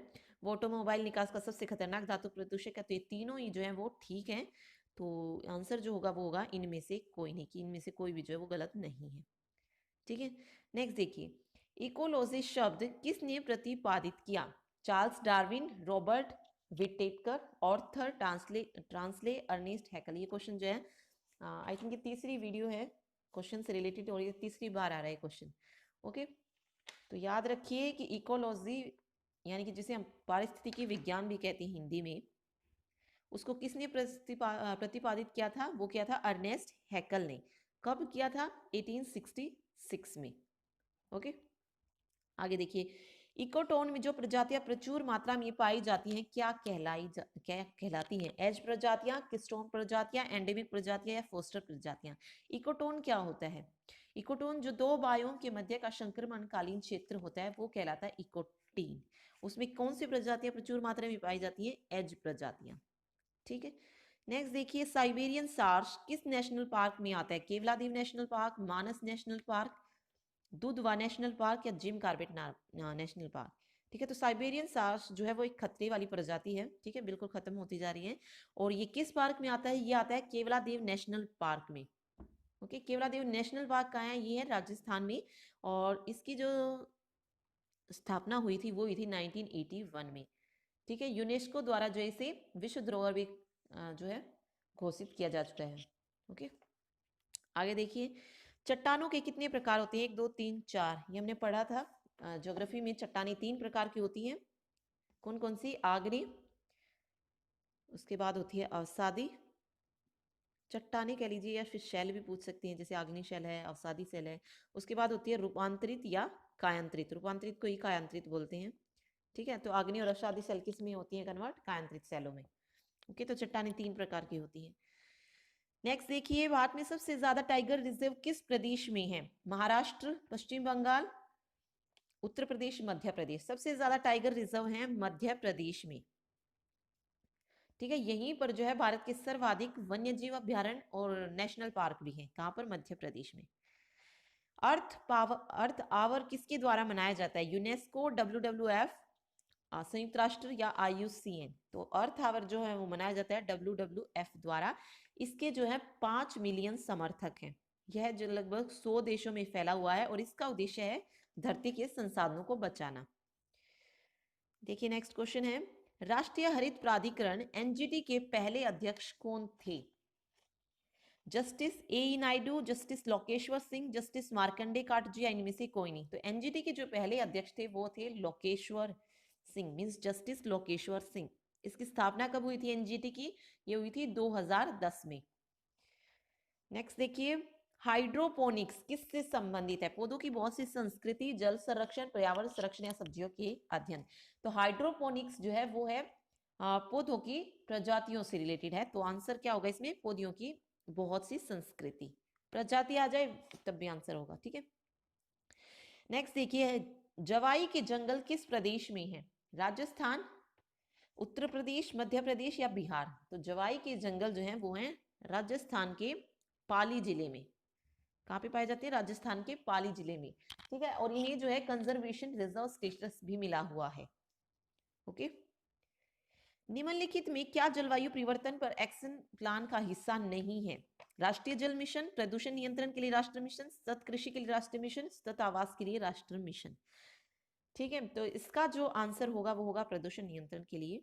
वो ऑटोमोबाइल निकास का सबसे खतरनाक धातु प्रदूषक है। तो ये तीनों ही जो है वो ठीक है, तो आंसर जो होगा वो होगा इनमें से कोई नहीं, कि इनमें से कोई भी जो है वो गलत नहीं है। ठीक है, नेक्स्ट देखिए, इकोलॉजी शब्द किसने प्रतिपादित किया? Charles Darwin, Robert Whittaker, Arthur, Tansley, Ernst Haeckel? ये क्वेश्चन जो है आई थिंक ये तीसरी वीडियो है क्वेश्चन से रिलेटेड, और ये तीसरी बार आ रहा है क्वेश्चन। ओके, तो याद रखिए कि इकोलॉजी यानी कि जिसे हम पारिस्थितिकी विज्ञान भी कहते हैं हिंदी में, उसको किसने प्रतिपादित किया था? वो किया था अर्नेस्ट हैकल ने। कब किया था? 1866 में। ओके, आगे देखिए, इकोटोन में जो प्रजातियां प्रचुर मात्रा में पाई जाती हैं क्या क्या कहलाती हैं? एज प्रजातियां, किस्टोन प्रजातियां, एंडेमिक प्रजातियां या फोस्टर प्रजातियां? इकोटोन क्या होता है? इकोटोन जो दो वायुओं के मध्य का संक्रमणकालीन क्षेत्र होता है वो कहलाता है इकोटीन। उसमें कौन सी प्रजातियां प्रचुर मात्रा में पाई जाती है? एज प्रजातियां। ठीक है, नेक्स्ट देखिए, साइबेरियन सार्स किस नेशनल पार्क में आता है? Keoladeo national park, Manas national park, Dudhwa national park या जिम कार्बेट नेशनल पार्क? ठीक है, तो साइबेरियन सार्स जो है वो एक खतरे वाली प्रजाति है। ठीक है, बिल्कुल खत्म होती जा रही है, और ये किस पार्क में आता है? ये आता है केवलादेव नेशनल पार्क में। ओके, केवलादेव नेशनल पार्क कहाँ है? ये है राजस्थान में, और इसकी जो स्थापना हुई थी वो हुई थी 1981 में। ठीक है, यूनेस्को द्वारा जो इसे विश्व धरोहर भी जो है घोषित किया जा चुका है। ओके, आगे देखिए, चट्टानों के कितने प्रकार होते हैं? 1 2 3 4, ये हमने पढ़ा था ज्योग्राफी में। चट्टानें 3 प्रकार की होती हैं, कौन कौन सी? आगरी, उसके बाद होती है अवसादी, चट्टाने कह लीजिए या फिर शैल भी पूछ सकती हैं, जैसे आग्नेय शैल है, अवसादी शैल है। उसके बाद होती है रूपांतरित या कायांतरित। रूपांतरित को ही कायांतरित बोलते हैं। ठीक है, तो आग्नेय और अवसादी शैल किस में होती है कन्वर्ट? कायांतरित शैलों में। ओके, तो चट्टाने 3 प्रकार की होती है। नेक्स्ट देखिए, भारत में सबसे ज्यादा टाइगर रिजर्व किस प्रदेश में है? महाराष्ट्र, पश्चिम बंगाल, उत्तर प्रदेश, मध्य प्रदेश। सबसे ज्यादा टाइगर रिजर्व है मध्य प्रदेश में। ठीक है, यहीं पर जो है भारत के सर्वाधिक वन्यजीव अभ्यारण्य और नेशनल पार्क भी हैं। कहाँ पर? मध्य प्रदेश में। अर्थ आवर किसके द्वारा मनाया जाता है? यूनेस्को, WWF, संयुक्त राष्ट्र या IUCN? तो अर्थ आवर जो है वो मनाया जाता है WWF द्वारा। इसके जो है 5 मिलियन समर्थक हैं। यह जो लगभग 100 देशों में फैला हुआ है और इसका उद्देश्य है धरती के संसाधनों को बचाना। देखिए नेक्स्ट क्वेश्चन है, राष्ट्रीय हरित प्राधिकरण NGT के पहले अध्यक्ष कौन थे? Justice AE Naidu, justice Lokeshwar Singh, justice Markandey Katju, इनमें से कोई नहीं। तो NGT के जो पहले अध्यक्ष थे वो थे लोकेश्वर सिंह, मींस जस्टिस लोकेश्वर सिंह। इसकी स्थापना कब हुई थी NGT की? ये हुई थी 2010 में। नेक्स्ट देखिए, हाइड्रोपोनिक्स किससे संबंधित है? पौधों की बहुत सी संस्कृति, जल संरक्षण, पर्यावरण संरक्षण या सब्जियों के अध्ययन। तो हाइड्रोपोनिक्स जो है वो है पौधों की प्रजातियों से रिलेटेड है। तो आंसर क्या होगा इसमें? पौधों की बहुत सी संस्कृति। प्रजाति आ जाए तब भी आंसर होगा। ठीक है, नेक्स्ट देखिए, जवाई के जंगल किस प्रदेश में है? राजस्थान, उत्तर प्रदेश, मध्य प्रदेश या बिहार? तो जवाई के जंगल जो है वो है राजस्थान के पाली जिले में। कहाँ पे पाए जाते हैं? राजस्थान के पाली जिले में। ठीक है, और इन्हें जो है कंजर्वेशन रिजर्व स्टेटस भी मिला हुआ है। ओके, निम्नलिखित में क्या जलवायु परिवर्तन पर एक्शन प्लान का हिस्सा नहीं है? राष्ट्रीय जल मिशन, प्रदूषण नियंत्रण के लिए राष्ट्रीय मिशन, सतत कृषि के लिए राष्ट्रीय मिशन, सतत आवास के लिए राष्ट्रीय मिशन। ठीक है, तो इसका जो आंसर होगा वो होगा प्रदूषण नियंत्रण के लिए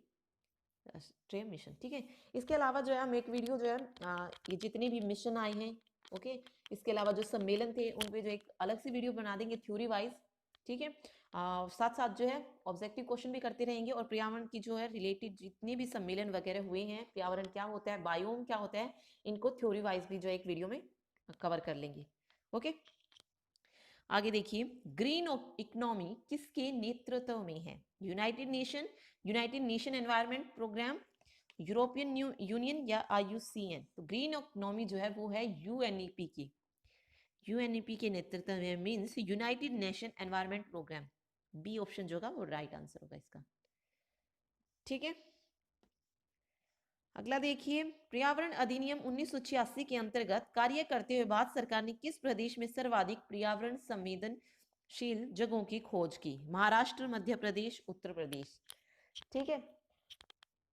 राष्ट्रीय मिशन। ठीक है, इसके अलावा जो है हम एक वीडियो जो है ये जितने भी मिशन आए हैं, ओके, इसके अलावा जो सम्मेलन थे उन पे जो एक अलग से वीडियो बना देंगे थ्योरी वाइज। ठीक है, साथ साथ जो है ऑब्जेक्टिव क्वेश्चन भी करते रहेंगे और पर्यावरण की जो है रिलेटेड जितने भी सम्मेलन वगैरह हुए हैं, पर्यावरण क्या होता है, बायोम क्या होता है, इनको थ्योरी वाइज भी जो है एक वीडियो में कवर कर लेंगे। ओके, आगे देखिए, ग्रीन इकोनॉमी किसके नेतृत्व में है? United Nation Environment Programme, European Union या IUCN? तो ग्रीन इकोनॉमी जो है वो है UNEP की। UNEP के नेतृत्व में, means United Nation Environment Programme. B option जो होगा वो राइट आंसर होगा इसका। ठीक है, अगला देखिए, पर्यावरण अधिनियम 1986 के अंतर्गत कार्य करते हुए भारत सरकार ने किस प्रदेश में सर्वाधिक पर्यावरण संवेदनशील जगहों की खोज की? महाराष्ट्र, मध्य प्रदेश, उत्तर प्रदेश। ठीक है,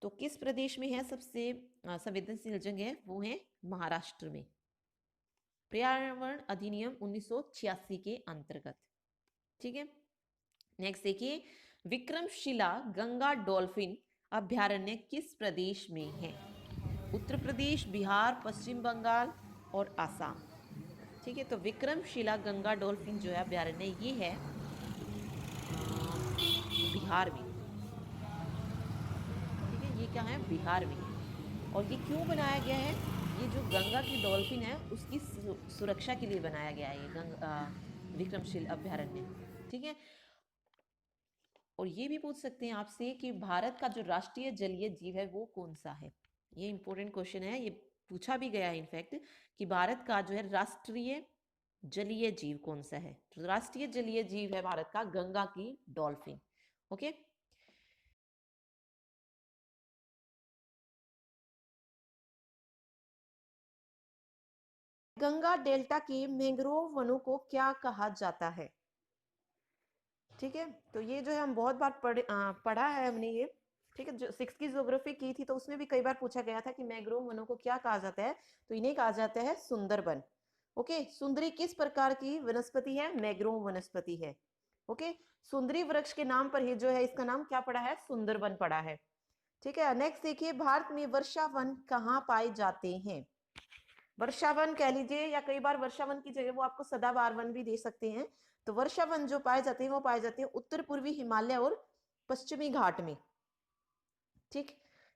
तो किस प्रदेश में है सबसे संवेदनशील जगह? वो है महाराष्ट्र में, पर्यावरण अधिनियम 1986 के अंतर्गत। ठीक है, नेक्स्ट देखिए, विक्रमशिला गंगा डॉल्फिन अभ्यारण्य किस प्रदेश में है? उत्तर प्रदेश, बिहार, पश्चिम बंगाल और आसाम। ठीक है, तो विक्रमशिला गंगा डॉल्फिन जो है अभ्यारण्य ये है बिहार में। ठीक है, ये क्या है? बिहार में। और ये क्यों बनाया गया है? ये जो गंगा की डॉल्फिन है उसकी सुरक्षा के लिए बनाया गया है ये विक्रमशील अभ्यारण्य। ठीक है, और ये भी पूछ सकते हैं आपसे कि भारत का जो राष्ट्रीय जलीय जीव है वो कौन सा है? ये इंपॉर्टेंट क्वेश्चन है, ये पूछा भी गया है इनफैक्ट कि भारत का जो है राष्ट्रीय जलीय जीव कौन सा है? तो राष्ट्रीय जलीय जीव है भारत का गंगा की डॉल्फिन। ओके, गंगा डेल्टा के मैंग्रोव वनों को क्या कहा जाता है? ठीक है, तो ये जो है हम बहुत बार पढ़ा है हमने ये। ठीक है, जो 6 की ज्योग्राफी की थी तो उसमें भी कई बार पूछा गया था कि मैंग्रोव वनों को क्या कहा जाता है? तो इन्हें कहा जाता है सुंदरबन। ओके, सुंदरी किस प्रकार की वनस्पति है? मैंग्रोव वनस्पति है। ओके, सुंदरी वृक्ष के नाम पर ही जो है इसका नाम क्या पड़ा है? सुंदरबन पड़ा है। ठीक है, नेक्स्ट देखिए, भारत में वर्षा वन कहाँ पाए जाते हैं? वर्षा वन कह लीजिए या कई बार वर्षा वन की जगह वो आपको सदाबहार वन भी दे सकते हैं। तो वर्षा वन जो पाए जाते हैं वो पाए जाते हैं उत्तर पूर्वी हिमालय और पश्चिमी घाट में। ठीक,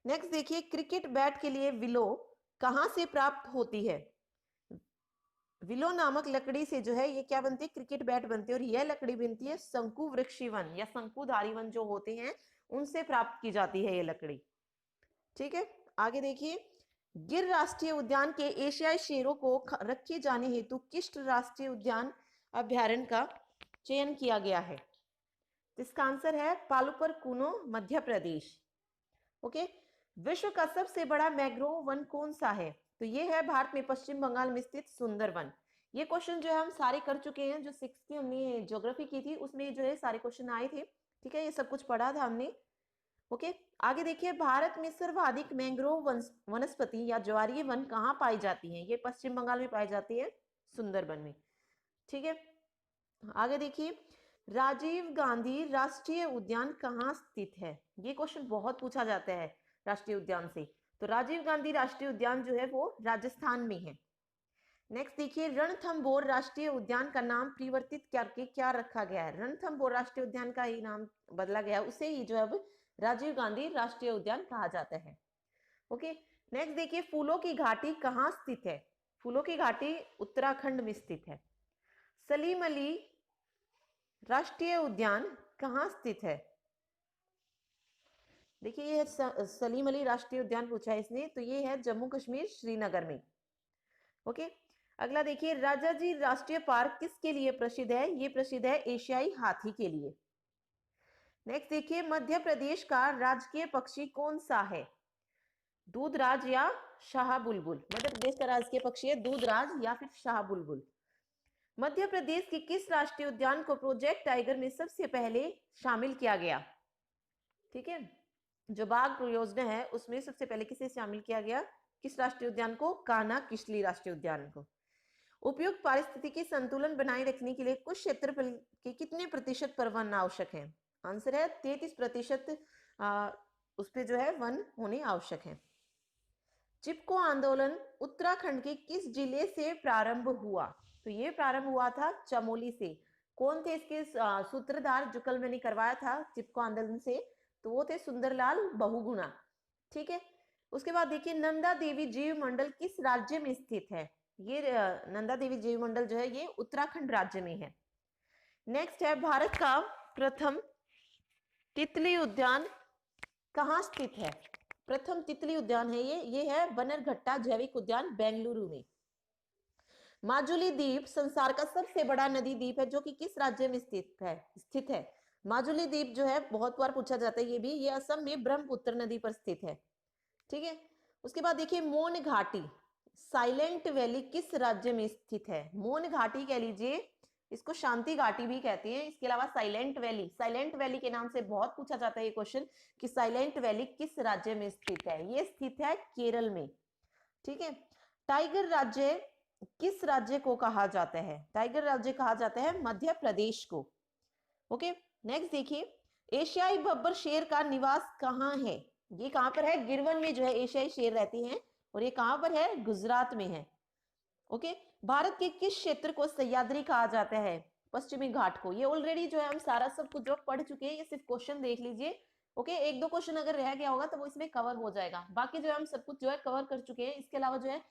नेक्स्ट देखिए, क्रिकेट बैट के लिए विलो कहां से प्राप्त होती है? विलो नामक लकड़ी से जो है ये क्या बनती है? क्रिकेट बैट बनते हैं। और यह लकड़ी बनती है शंकु वृक्षी वन या शंकुधारी वन जो होते हैं उनसे प्राप्त की जाती है ये लकड़ी। ठीक है, आगे देखिए। गिर राष्ट्रीय उद्यान के एशियाई शेरों को रखे जाने हेतु किस राष्ट्रीय उद्यान अभ्यारण्य का चयन किया गया है? इसका आंसर है पालुपर कुनो, मध्य प्रदेश। ओके, विश्व का सबसे बड़ा मैंग्रोव वन कौन सा है? तो ये है भारत में पश्चिम बंगाल में स्थित सुंदरवन। ये क्वेश्चन जो है हम सारे कर चुके हैं, जो 6 की हमने ज्योग्राफी की थी उसमें जो है सारे क्वेश्चन आए थे। ठीक है, ये सब कुछ पढ़ा था हमने। ओके, आगे देखिए। भारत में सर्वाधिक मैंग्रोव वनस्पति या ज्वारीय वन कहाँ पाई जाती है? ये पश्चिम बंगाल में पाई जाती है, सुंदरबन में। ठीक है, आगे देखिए। राजीव गांधी राष्ट्रीय उद्यान कहाँ स्थित है? ये क्वेश्चन बहुत पूछा जाता है राष्ट्रीय उद्यान से। तो राजीव गांधी राष्ट्रीय उद्यान जो है वो राजस्थान में है। नेक्स्ट देखिए। रणथंभौर राष्ट्रीय उद्यान का नाम परिवर्तित करके क्या रखा गया है? रणथंभौर राष्ट्रीय उद्यान का ही नाम बदला गया, उसे ही जो अब राजीव गांधी राष्ट्रीय उद्यान कहा जाता है। ओके, नेक्स्ट देखिए। फूलों की घाटी कहाँ स्थित है? फूलों की घाटी उत्तराखंड में स्थित है। सलीम अली राष्ट्रीय उद्यान कहाँ स्थित है? देखिए ये सलीम अली राष्ट्रीय उद्यान पूछा है इसने, तो ये है जम्मू कश्मीर, श्रीनगर में। ओके, अगला देखिए। राजाजी राष्ट्रीय पार्क किसके लिए प्रसिद्ध है? ये प्रसिद्ध है एशियाई हाथी के लिए। नेक्स्ट देखिए। मध्य प्रदेश का राजकीय पक्षी कौन सा है? दूधराज या शाहबुलबुल? मध्य प्रदेश का राजकीय पक्षी है दूधराज या फिर शाहबुलबुल। मध्य प्रदेश के किस राष्ट्रीय उद्यान को प्रोजेक्ट टाइगर में सबसे पहले शामिल किया गया? ठीक है, जो बाघ परियोजना है उसमें सबसे पहले किसे शामिल किया गया? किस राष्ट्रीय उद्यान को? कान्हा किसली राष्ट्रीय उद्यान को। उपयुक्त पारिस्थितिकी संतुलन बनाए रखने के लिए कुछ क्षेत्रफल के कितने प्रतिशत पर वन आवश्यक है? आंसर है 33% उस पे जो है वन होने आवश्यक है। चिपको आंदोलन उत्तराखंड के किस जिले से प्रारंभ हुआ? तो ये प्रारंभ हुआ था चमोली से। कौन थे इसके सूत्रधार जो कल मैंने करवाया था चिपको आंदोलन से? तो वो थे सुंदरलाल बहुगुणा। ठीक है, उसके बाद देखिए। नंदा देवी जीव मंडल किस राज्य में स्थित है? ये नंदा देवी जीव मंडल जो है ये उत्तराखंड राज्य में है। नेक्स्ट है। भारत का प्रथम तितली उद्यान कहाँ स्थित है? प्रथम तितली उद्यान है ये है बनरघट्टा जैविक उद्यान, बेंगलुरु में। माजुली द्वीप संसार का सबसे बड़ा नदी द्वीप है जो कि किस राज्य में स्थित है? माजुली द्वीप जो है बहुत बार पूछा जाता है, ये असम में ब्रह्मपुत्र नदी पर स्थित है। ठीक है, उसके बाद देखिए। मौन घाटी साइलेंट वैली किस राज्य में स्थित है? मौन घाटी कह लीजिए, इसको शांति घाटी भी कहते हैं। इसके अलावा साइलेंट वैली के नाम से बहुत पूछा जाता है ये क्वेश्चन कि साइलेंट वैली किस राज्य में स्थित है? ये स्थित है केरल में। ठीक है, टाइगर राज्य किस राज्य को कहा जाता है? टाइगर राज्य कहा जाता है मध्य प्रदेश को। ओके, नेक्स्ट देखिए। एशियाई बब्बर शेर का निवास कहाँ है? ये कहां पर है? गिरवन में जो है एशियाई शेर रहती हैं, और ये कहां पर है? गुजरात में है। ओके, भारत के किस क्षेत्र को सह्याद्री कहा जाता है? पश्चिमी घाट को। ये ऑलरेडी जो है हम सारा सब कुछ जो पढ़ चुके हैं, ये सिर्फ क्वेश्चन देख लीजिए। ओके, एक दो क्वेश्चन अगर रह गया होगा तो वो इसमें कवर हो जाएगा, बाकी जो है हम सब कुछ जो है कवर कर चुके हैं। इसके अलावा जो है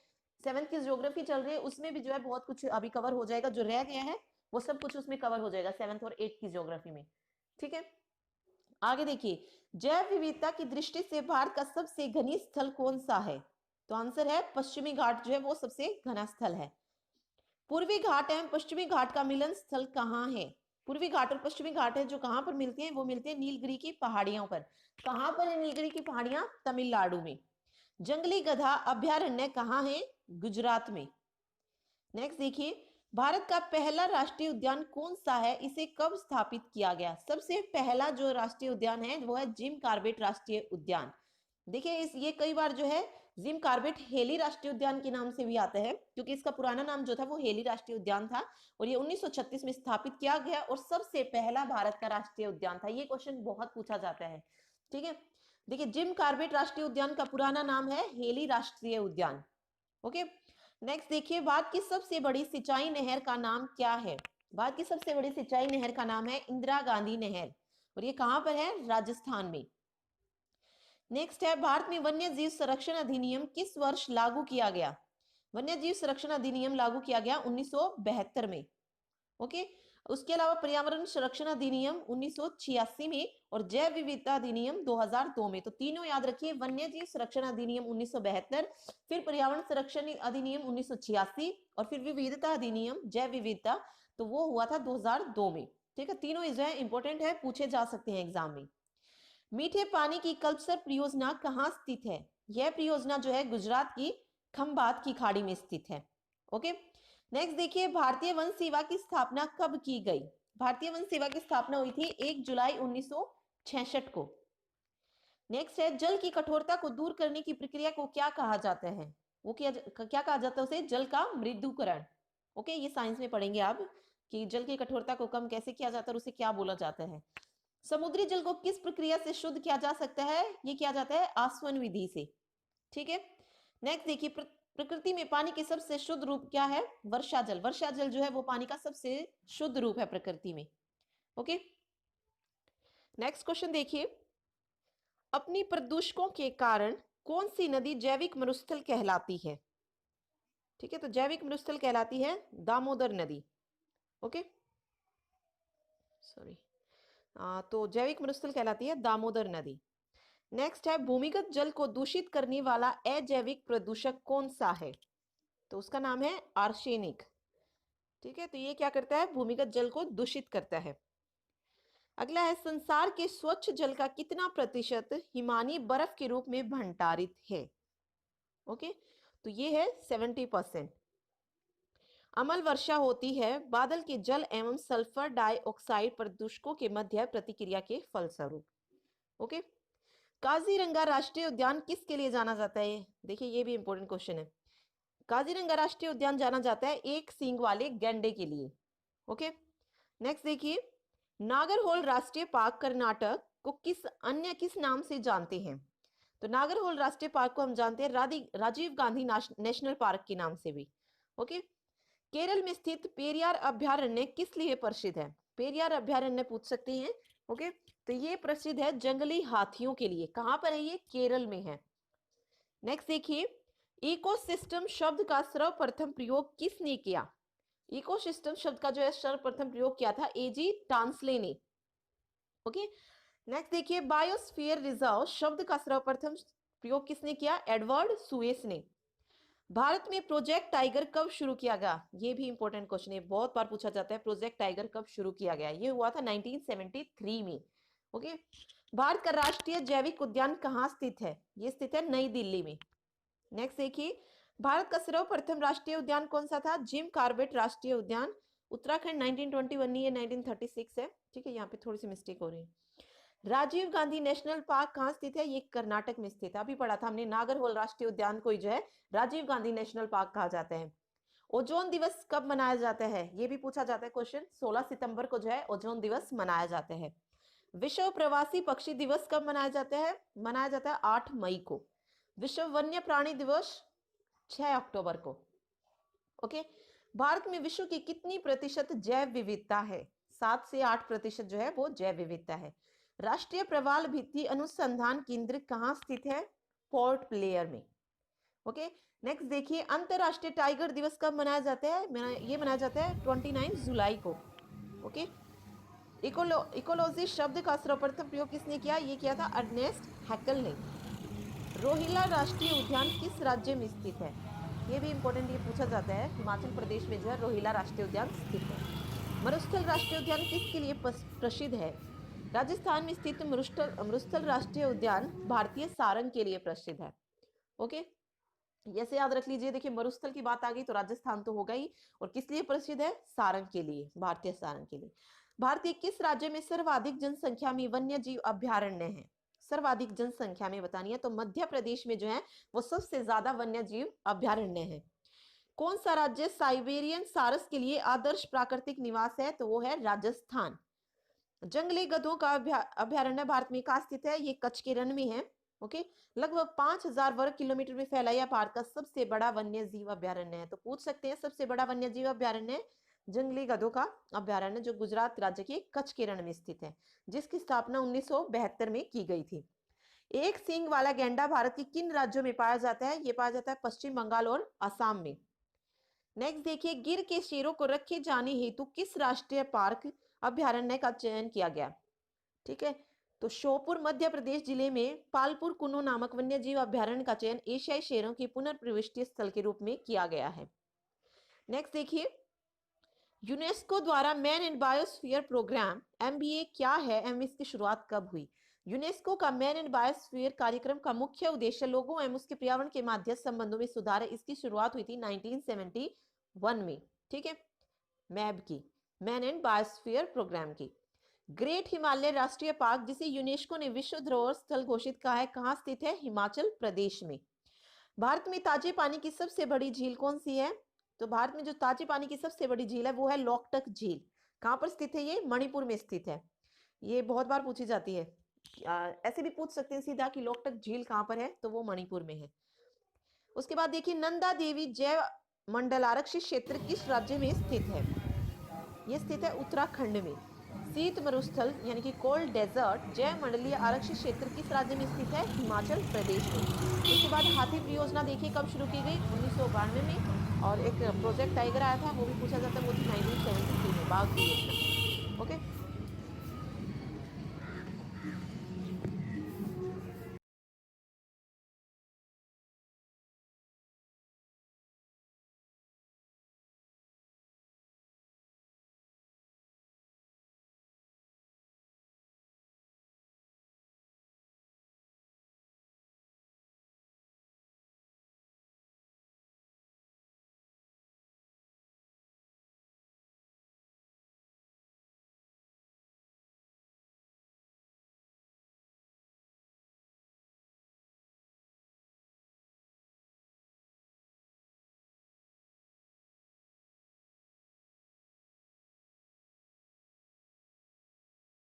7th की ज्योग्राफी चल रही है उसमें भी जो है बहुत कुछ अभी कवर हो जाएगा, जो रह गया है वो सब कुछ उसमें कवर हो जाएगा 7th और 8th की ज्योग्राफी में। ठीक है, आगे देखिए। जैव विविधता की दृष्टि से भारत का सबसे घनी स्थल कौन सा है? तो आंसर है पश्चिमी घाट जो है वो सबसे घना स्थल है। पूर्वी घाट एवं पश्चिमी घाट का मिलन स्थल कहाँ है? पूर्वी घाट और पश्चिमी घाट है जो कहां पर मिलते हैं? वो मिलते हैं नीलगिरी की पहाड़ियों पर। कहां पर है नीलगिरी की पहाड़ियां? तमिलनाडु में। जंगली गधा अभ्यारण्य कहाँ है? गुजरात में। नेक्स्ट देखिए। भारत का पहला राष्ट्रीय उद्यान कौन सा है? इसे कब स्थापित किया गया? सबसे पहला जो राष्ट्रीय उद्यान है वो है जिम कॉर्बेट राष्ट्रीय उद्यान। देखिए ये कई बार जो है जिम कॉर्बेट हेली राष्ट्रीय उद्यान के नाम से भी आता है, क्योंकि इसका पुराना नाम जो था वो हेली राष्ट्रीय उद्यान था, और ये 1936 में स्थापित किया गया और सबसे पहला भारत का राष्ट्रीय उद्यान था। ये क्वेश्चन बहुत पूछा जाता है। ठीक है, देखिए जिम कॉर्बेट राष्ट्रीय उद्यान का पुराना नाम है हेली राष्ट्रीय उद्यान। ओके, नेक्स्ट देखिए। भारत की सबसे बड़ी सिंचाई नहर का नाम क्या है? भारत की सबसे बड़ी सिंचाई नहर का नाम है इंदिरा गांधी नहर, और ये कहां पर है? राजस्थान में। नेक्स्ट है, भारत में वन्य जीव संरक्षण अधिनियम किस वर्ष लागू किया गया? वन्य जीव संरक्षण अधिनियम लागू किया गया 1972 में। ओके, उसके अलावा पर्यावरण संरक्षण अधिनियम 1986 में और जैव विविधता अधिनियम 2002 में। तो तीनों याद रखिए, वन्य जीव संरक्षण अधिनियम 1972, फिर पर्यावरण संरक्षण अधिनियम 1986 और फिर विविधता अधिनियम जैव विविधता, तो वो हुआ था 2002 में। ठीक है, तीनों जो है इंपॉर्टेंट है, पूछे जा सकते हैं एग्जाम में। मीठे पानी की कल्पसर परियोजना कहाँ स्थित है? यह परियोजना जो है गुजरात की खंबात की खाड़ी में स्थित है। ओके, नेक्स्ट देखिए, भारतीय वन सेवा की स्थापना कब की गई? भारतीय वन सेवा की स्थापना हुई थी 1 जुलाई 1966 को। नेक्स्ट है, जल की कठोरता को दूर करने की प्रक्रिया को क्या कहा जाता है? वो क्या कहा जाता है उसे? जल का मृदुकरण। ओके, ये साइंस में पढ़ेंगे आप कि जल की कठोरता को कम कैसे किया जाता है और उसे क्या बोला जाता है। समुद्री जल को किस प्रक्रिया से शुद्ध किया जा सकता है? ये किया जाता है आसवन विधि से। ठीक है, नेक्स्ट देखिए, प्रकृति में पानी के सबसे शुद्ध रूप क्या है? वर्षा जल। वर्षा जल जो है वो पानी का सबसे शुद्ध रूप है प्रकृति में। ओके, नेक्स्ट क्वेश्चन देखिए, अपनी प्रदूषकों के कारण कौन सी नदी जैविक मरुस्थल कहलाती है? ठीक है, तो जैविक मरुस्थल कहलाती है दामोदर नदी। ओके, सॉरी, तो जैविक मरुस्थल कहलाती है दामोदर नदी। नेक्स्ट है, भूमिगत जल को दूषित करने वाला अजैविक प्रदूषक कौन सा है? तो उसका नाम है आर्सेनिक। ठीक है, तो ये क्या करता है? भूमिगत जल को दूषित करता है। अगला है, संसार के स्वच्छ जल का कितना प्रतिशत हिमानी बर्फ के रूप में भंडारित है? ओके, तो ये है 70%। अम्ल वर्षा होती है बादल के जल एवं सल्फर डाइऑक्साइड प्रदूषकों के मध्य प्रतिक्रिया के फलस्वरूप। ओके, काजीरंगा राष्ट्रीय उद्यान किसके लिए जाना जाता है? देखिए, ये भी इंपॉर्टेंट क्वेश्चन है। काजीरंगा राष्ट्रीय उद्यान जाना जाता है एक सींग वाले गैंडे के लिए। ओके, नेक्स्ट देखिए, नागरहोल राष्ट्रीय पार्क कर्नाटक को किस नाम से जानते हैं? तो नागरहोल राष्ट्रीय पार्क को हम जानते हैं राजीव गांधी नेशनल पार्क के नाम से भी। ओके, केरल में स्थित पेरियार अभ्यारण्य किस लिए प्रसिद्ध है? पेरियार अभ्यारण्य पूछ सकते हैं। ओके, तो ये प्रसिद्ध है जंगली हाथियों के लिए। कहां पर है ये? केरल में है। नेक्स्ट देखिए, इकोसिस्टम शब्द का सर्वप्रथम प्रयोग किसने किया? इकोसिस्टम शब्द का जो है सर्वप्रथम प्रयोग किया था एजी टांसले ने। ओके, नेक्स्ट देखिए, बायोस्फीयर रिजर्व शब्द का सर्वप्रथम प्रयोग किसने किया? एडवर्ड सुएस ने। भारत में प्रोजेक्ट टाइगर कब शुरू किया गया? ये भी इंपॉर्टेंट क्वेश्चन है, बहुत बार पूछा जाता है, प्रोजेक्ट टाइगर कब शुरू किया गया? ये हुआ था 1973 में। ओके, भारत का राष्ट्रीय जैविक उद्यान कहाँ स्थित है? ये स्थित है नई दिल्ली में। नेक्स्ट देखिए, भारत का सर्वप्रथम राष्ट्रीय उद्यान कौन सा था? जिम कॉर्बेट राष्ट्रीय उद्यान, उत्तराखंड 1921 नहीं, ये 1936 है। ठीक है, यहाँ पे थोड़ी सी मिस्टेक हो रही है। राजीव गांधी नेशनल पार्क कहाँ स्थित है? ये कर्नाटक में स्थित है। अभी पढ़ा था हमने, नागरहोल राष्ट्रीय उद्यान को जो है राजीव गांधी नेशनल पार्क कहा जाता है। ओजोन दिवस कब मनाया जाता है? ये भी पूछा जाता है क्वेश्चन। 16 सितंबर को जो है ओजोन दिवस मनाया जाता है। विश्व प्रवासी पक्षी दिवस कब मनाया जाता है? मनाया जाता है 8 मई को। विश्व वन्य प्राणी दिवस 6 अक्टूबर को। ओके, भारत में विश्व की कितनी प्रतिशत जैव विविधता है? 7 से 8% जो है वो जैव विविधता है। राष्ट्रीय प्रवाल भित्ति अनुसंधान केंद्र कहाँ स्थित है? पोर्ट ब्लेयर में। ओके, नेक्स्ट देखिए, अंतरराष्ट्रीय टाइगर दिवस कब मनाया जाता है? ये मनाया जाता है 29 जुलाई को। ओके, इकोलॉजी शब्द का सर्वप्रथम प्रयोग किसने किया? ये किया था अर्नेस्ट हैकल ने। रोहिला राष्ट्रीय उद्यान किस राज्य में स्थित है? ये भी इंपॉर्टेंट, ये पूछा जाता है। हिमाचल प्रदेश में जो है रोहिला राष्ट्रीय उद्यान स्थित है। मरुस्थल राष्ट्रीय उद्यान किसके लिए प्रसिद्ध है? राजस्थान में स्थित मरुस्थल राष्ट्रीय उद्यान भारतीय सारंग के लिए प्रसिद्ध है। ओके, जैसे याद रख लीजिए, देखिए मरुस्थल की बात आ गई तो राजस्थान तो होगा ही, और किस लिए प्रसिद्ध है? सारंग के लिए, भारतीय सारंग के लिए। भारतीय किस राज्य में सर्वाधिक जनसंख्या में वन्य जीव अभ्यारण्य है? सर्वाधिक जनसंख्या में बतानी है तो मध्य प्रदेश में जो है वो सबसे ज्यादा वन्य जीव अभ्यारण्य है। कौन सा राज्य साइबेरियन सारस के लिए आदर्श प्राकृतिक निवास है? तो वो है राजस्थान। जंगली गधों का अभ्यारण्य भारत में कहाँ स्थित है? ये कच्छ के रण में है। ओके, लगभग 5000 वर्ग किलोमीटर में फैला यह भारत का सबसे बड़ा वन्य जीव अभ्यारण्य है। तो पूछ सकते हैं, सबसे बड़ा वन्य जीव अभ्यारण्य जंगली गधों का अभ्यारण्य जो गुजरात राज्य के कच्छ के रण में स्थित है, जिसकी स्थापना 1972 में की गई थी। एक सींग वाला गैंडा भारत के किन राज्यों में पाया जाता है? ये पाया जाता है पश्चिम बंगाल और असम में। नेक्स्ट देखिए, गिर के शेरों को रखे जाने हेतु किस राष्ट्रीय पार्क अभ्यारण्य का चयन किया गया? ठीक है, तो श्योपुर मध्य प्रदेश जिले में पालपुर कुनो नामक वन्य जीव अभ्यारण्य का चयन एशियाई शेरों की पुनर्प्रविष्टि स्थल के रूप में किया गया है। नेक्स्ट देखिए, यूनेस्को द्वारा man and biosphere programme MBA क्या है एवं इसकी शुरुआत कब हुई? यूनेस्को का मैन एंड बायोस्फीयर कार्यक्रम का मुख्य उद्देश्य लोगों एवं उसके पर्यावरण के मध्य संबंधों में सुधार है। इसकी शुरुआत हुई थी 1971 में। ठीक है, मैब की, मैन एंड बायोस्फीयर प्रोग्राम की। ग्रेट हिमालय राष्ट्रीय पार्क, जिसे यूनेस्को ने विश्व धरोहर स्थल घोषित किया है, कहाँ स्थित है? हिमाचल प्रदेश में। भारत में ताजे पानी की सबसे बड़ी झील कौन सी है? तो भारत में जो ताजे पानी की सबसे बड़ी झील है वो है लोकटक झील। कहाँ पर स्थित है? ये मणिपुर में स्थित है। ये बहुत बार पूछी जाती है। ऐसे भी पूछ सकते हैं सीधा कि लोकटक झील कहाँ पर है, तो वो मणिपुर में है। उसके बाद देखिए, नंदा देवी जैव मंडल आरक्षित क्षेत्र किस राज्य में स्थित है? ये स्थित है उत्तराखंड में। शीत मरुस्थल यानी कि कोल्ड डेजर्ट जैव मंडलीय आरक्षित क्षेत्र किस राज्य में स्थित है? हिमाचल प्रदेश में। उसके बाद हाथी परियोजना देखिए कब शुरू की गई? 1992 में। और एक प्रोजेक्ट टाइगर आया था, वो भी पूछा जाता है, वो थी 1973 में, बाघ परियोजना। ओके,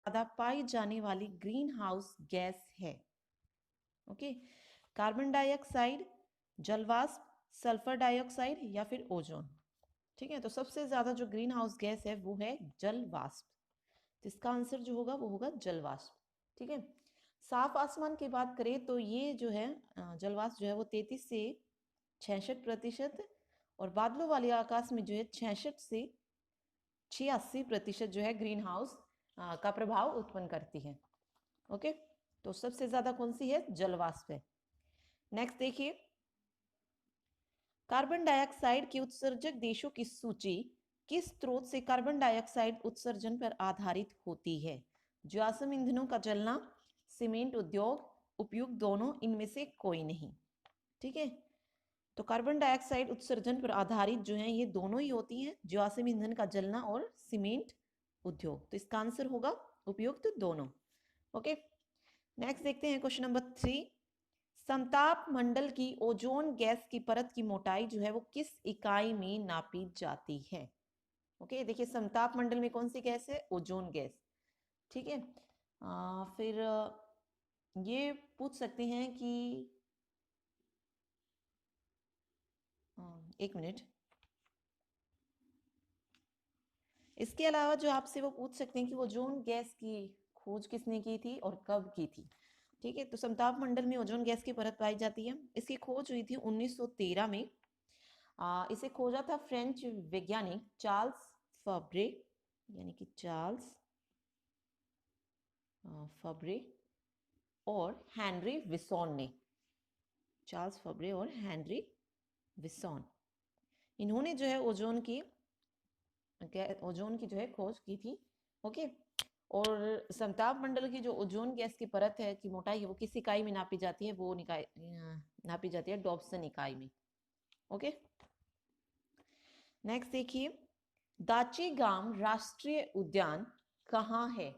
ज्यादा पाई जाने वाली ग्रीन हाउस गैस है? ओके, कार्बन डाइऑक्साइड, जलवाष्प, सल्फर डाइऑक्साइड या फिर ओजोन। ठीक है, तो सबसे ज्यादा जो ग्रीन हाउस गैस है वो है जलवाष्प। तो इसका आंसर जो होगा वो होगा जलवाष्प। ठीक है, साफ आसमान की बात करें तो ये जो है जलवाष्प जो है वो 33 से 66%, और बादलों वाले आकाश में जो है 66 से 86% जो है ग्रीन हाउस का प्रभाव उत्पन्न करती है। ओके, तो सबसे ज्यादा कौन सी है? जलवाष्प है। नेक्स्ट देखिए, कार्बन डाइऑक्साइड के उत्सर्जक देशों की सूची किस स्रोत से कार्बन डाइऑक्साइड उत्सर्जन पर आधारित होती है? जीवाश्म ईंधनों का जलना, सीमेंट उद्योग, उपयुक्त दोनों, इनमें से कोई नहीं। ठीक है, तो कार्बन डाइऑक्साइड उत्सर्जन पर आधारित जो है ये दोनों ही होती हैं, जीवाश्म ईंधन का जलना और सीमेंट उद्योग। तो इसका आंसर होगा उपयुक्त दोनों। ओके, नेक्स्ट देखते हैं क्वेश्चन नंबर 3। समताप मंडल की ओजोन गैस की परत की मोटाई जो है वो किस इकाई में नापी जाती है? ओके, देखिए समताप मंडल में कौन सी गैस है? Ozone gas. ठीक है, फिर ये पूछ सकते हैं कि एक मिनट, इसके अलावा जो आपसे वो पूछ सकते हैं कि वो ओजोन गैस की खोज किसने की थी और कब की थी? ठीक है, तो समताप मंडल में ओजोन गैस की परत पाई जाती है। इसकी खोज हुई थी 1913 में। इसे खोजा था फ्रेंच वैज्ञानिक चार्ल्स फब्रे, यानी कि चार्ल्स फब्रे और हेनरी विसोन ने। चार्ल्स फब्रे और हेनरी विसोन, इन्होंने जो है ओजोन की जो है खोज की थी। ओके, और समताप मंडल की जो ओजोन गैस की परत है की मोटाई है वो किस इकाई में नापी जाती है? वो नापी जाती है डॉप्सन इकाई में। ओके, नेक्स्ट देखिए, दाचीगाम राष्ट्रीय उद्यान कहाँ है?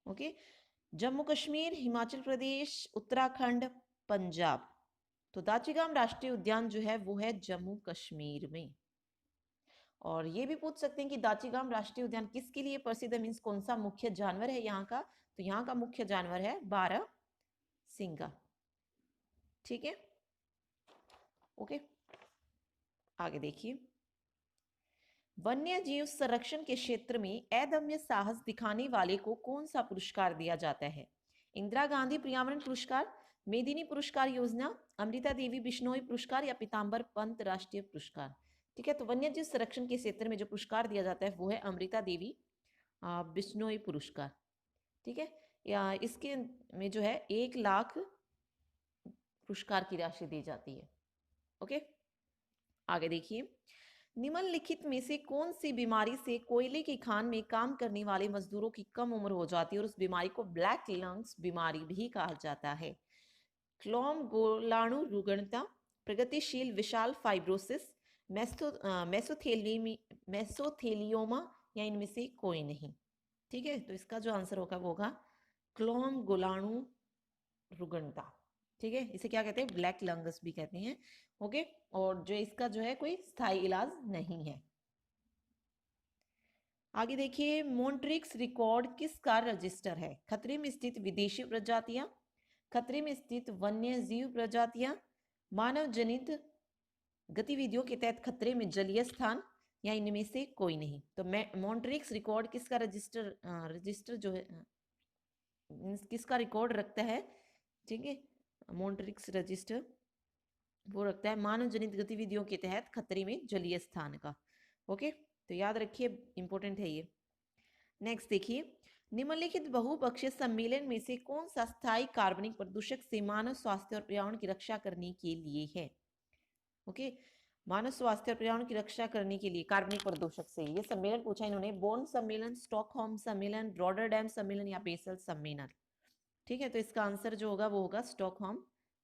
ओके, जम्मू कश्मीर, हिमाचल प्रदेश, उत्तराखंड, पंजाब। तो दाचीगाम राष्ट्रीय उद्यान जो है वो है जम्मू कश्मीर में। और ये भी पूछ सकते हैं कि दाचीगाम राष्ट्रीय उद्यान किसके लिए प्रसिद्ध है, मीन्स कौन सा मुख्य जानवर है यहाँ का? तो यहाँ का मुख्य जानवर है बारहसिंगा। ठीक है, ओके, आगे देखिए, वन्य जीव संरक्षण के क्षेत्र में अदम्य साहस दिखाने वाले को कौन सा पुरस्कार दिया जाता है? इंदिरा गांधी पर्यावरण पुरस्कार, मेदिनी पुरस्कार योजना, अमृता देवी बिश्नोई पुरस्कार या पीताम्बर पंत राष्ट्रीय पुरस्कार। ठीक है, तो वन्य जीव संरक्षण के क्षेत्र में जो पुरस्कार दिया जाता है वो है अमृता देवी बिश्नोई पुरस्कार। ठीक है, या इसके में जो है 1 लाख पुरस्कार की राशि दी जाती है। ओके, आगे देखिए, निम्नलिखित में से कौन सी बीमारी से कोयले की खान में काम करने वाले मजदूरों की कम उम्र हो जाती है और उस बीमारी को ब्लैक लंग्स बीमारी भी कहा जाता है? क्लोम गोलाणु रुग्णता, प्रगतिशील विशाल फाइब्रोसिस, मेसोथेलियोमा या इनमें से कोई नहीं। ठीक है, तो इसका जो आंसर होगा वो होगा क्लोम गोलाणु रुग्णता। ठीक है, इसे क्या कहते हैं? ब्लैक लंगस भी कहते हैं। ओके, और जो इसका जो है कोई स्थायी इलाज नहीं है। आगे देखिए, मॉन्ट्रिक्स रिकॉर्ड किसका रजिस्टर है? खतरे में स्थित विदेशी प्रजातियां, खतरे में स्थित वन्य जीव प्रजातियां, मानव जनित गतिविधियों के तहत खतरे में जलीय स्थान या इनमें से कोई नहीं। तो मॉन्ट्रिक्स रिकॉर्ड किसका रजिस्टर जो है किसका रिकॉर्ड रखता है? ठीक है, मॉन्ट्रिक्स रजिस्टर वो रखता है मानव जनित गतिविधियों के तहत खतरे में जलीय स्थान का। ओके, तो याद रखिए, इंपॉर्टेंट है ये। नेक्स्ट देखिए, निम्नलिखित बहुपक्षीय सम्मेलन में से कौन सा स्थायी कार्बनिक प्रदूषक से मानव स्वास्थ्य और पर्यावरण की रक्षा करने के लिए है? ओके, मानव स्वास्थ्य और पर्यावरण की रक्षा करने के लिए कार्बनिक प्रदूषक से ये सम्मेलन पूछा इन्होंने। बोर्न सम्मेलन, स्टॉकहोम सम्मेलन, रॉटरडैम सम्मेलन या बेसल सम्मेलन। ठीक है, तो इसका आंसर जो होगा वो होगा स्टॉकहोम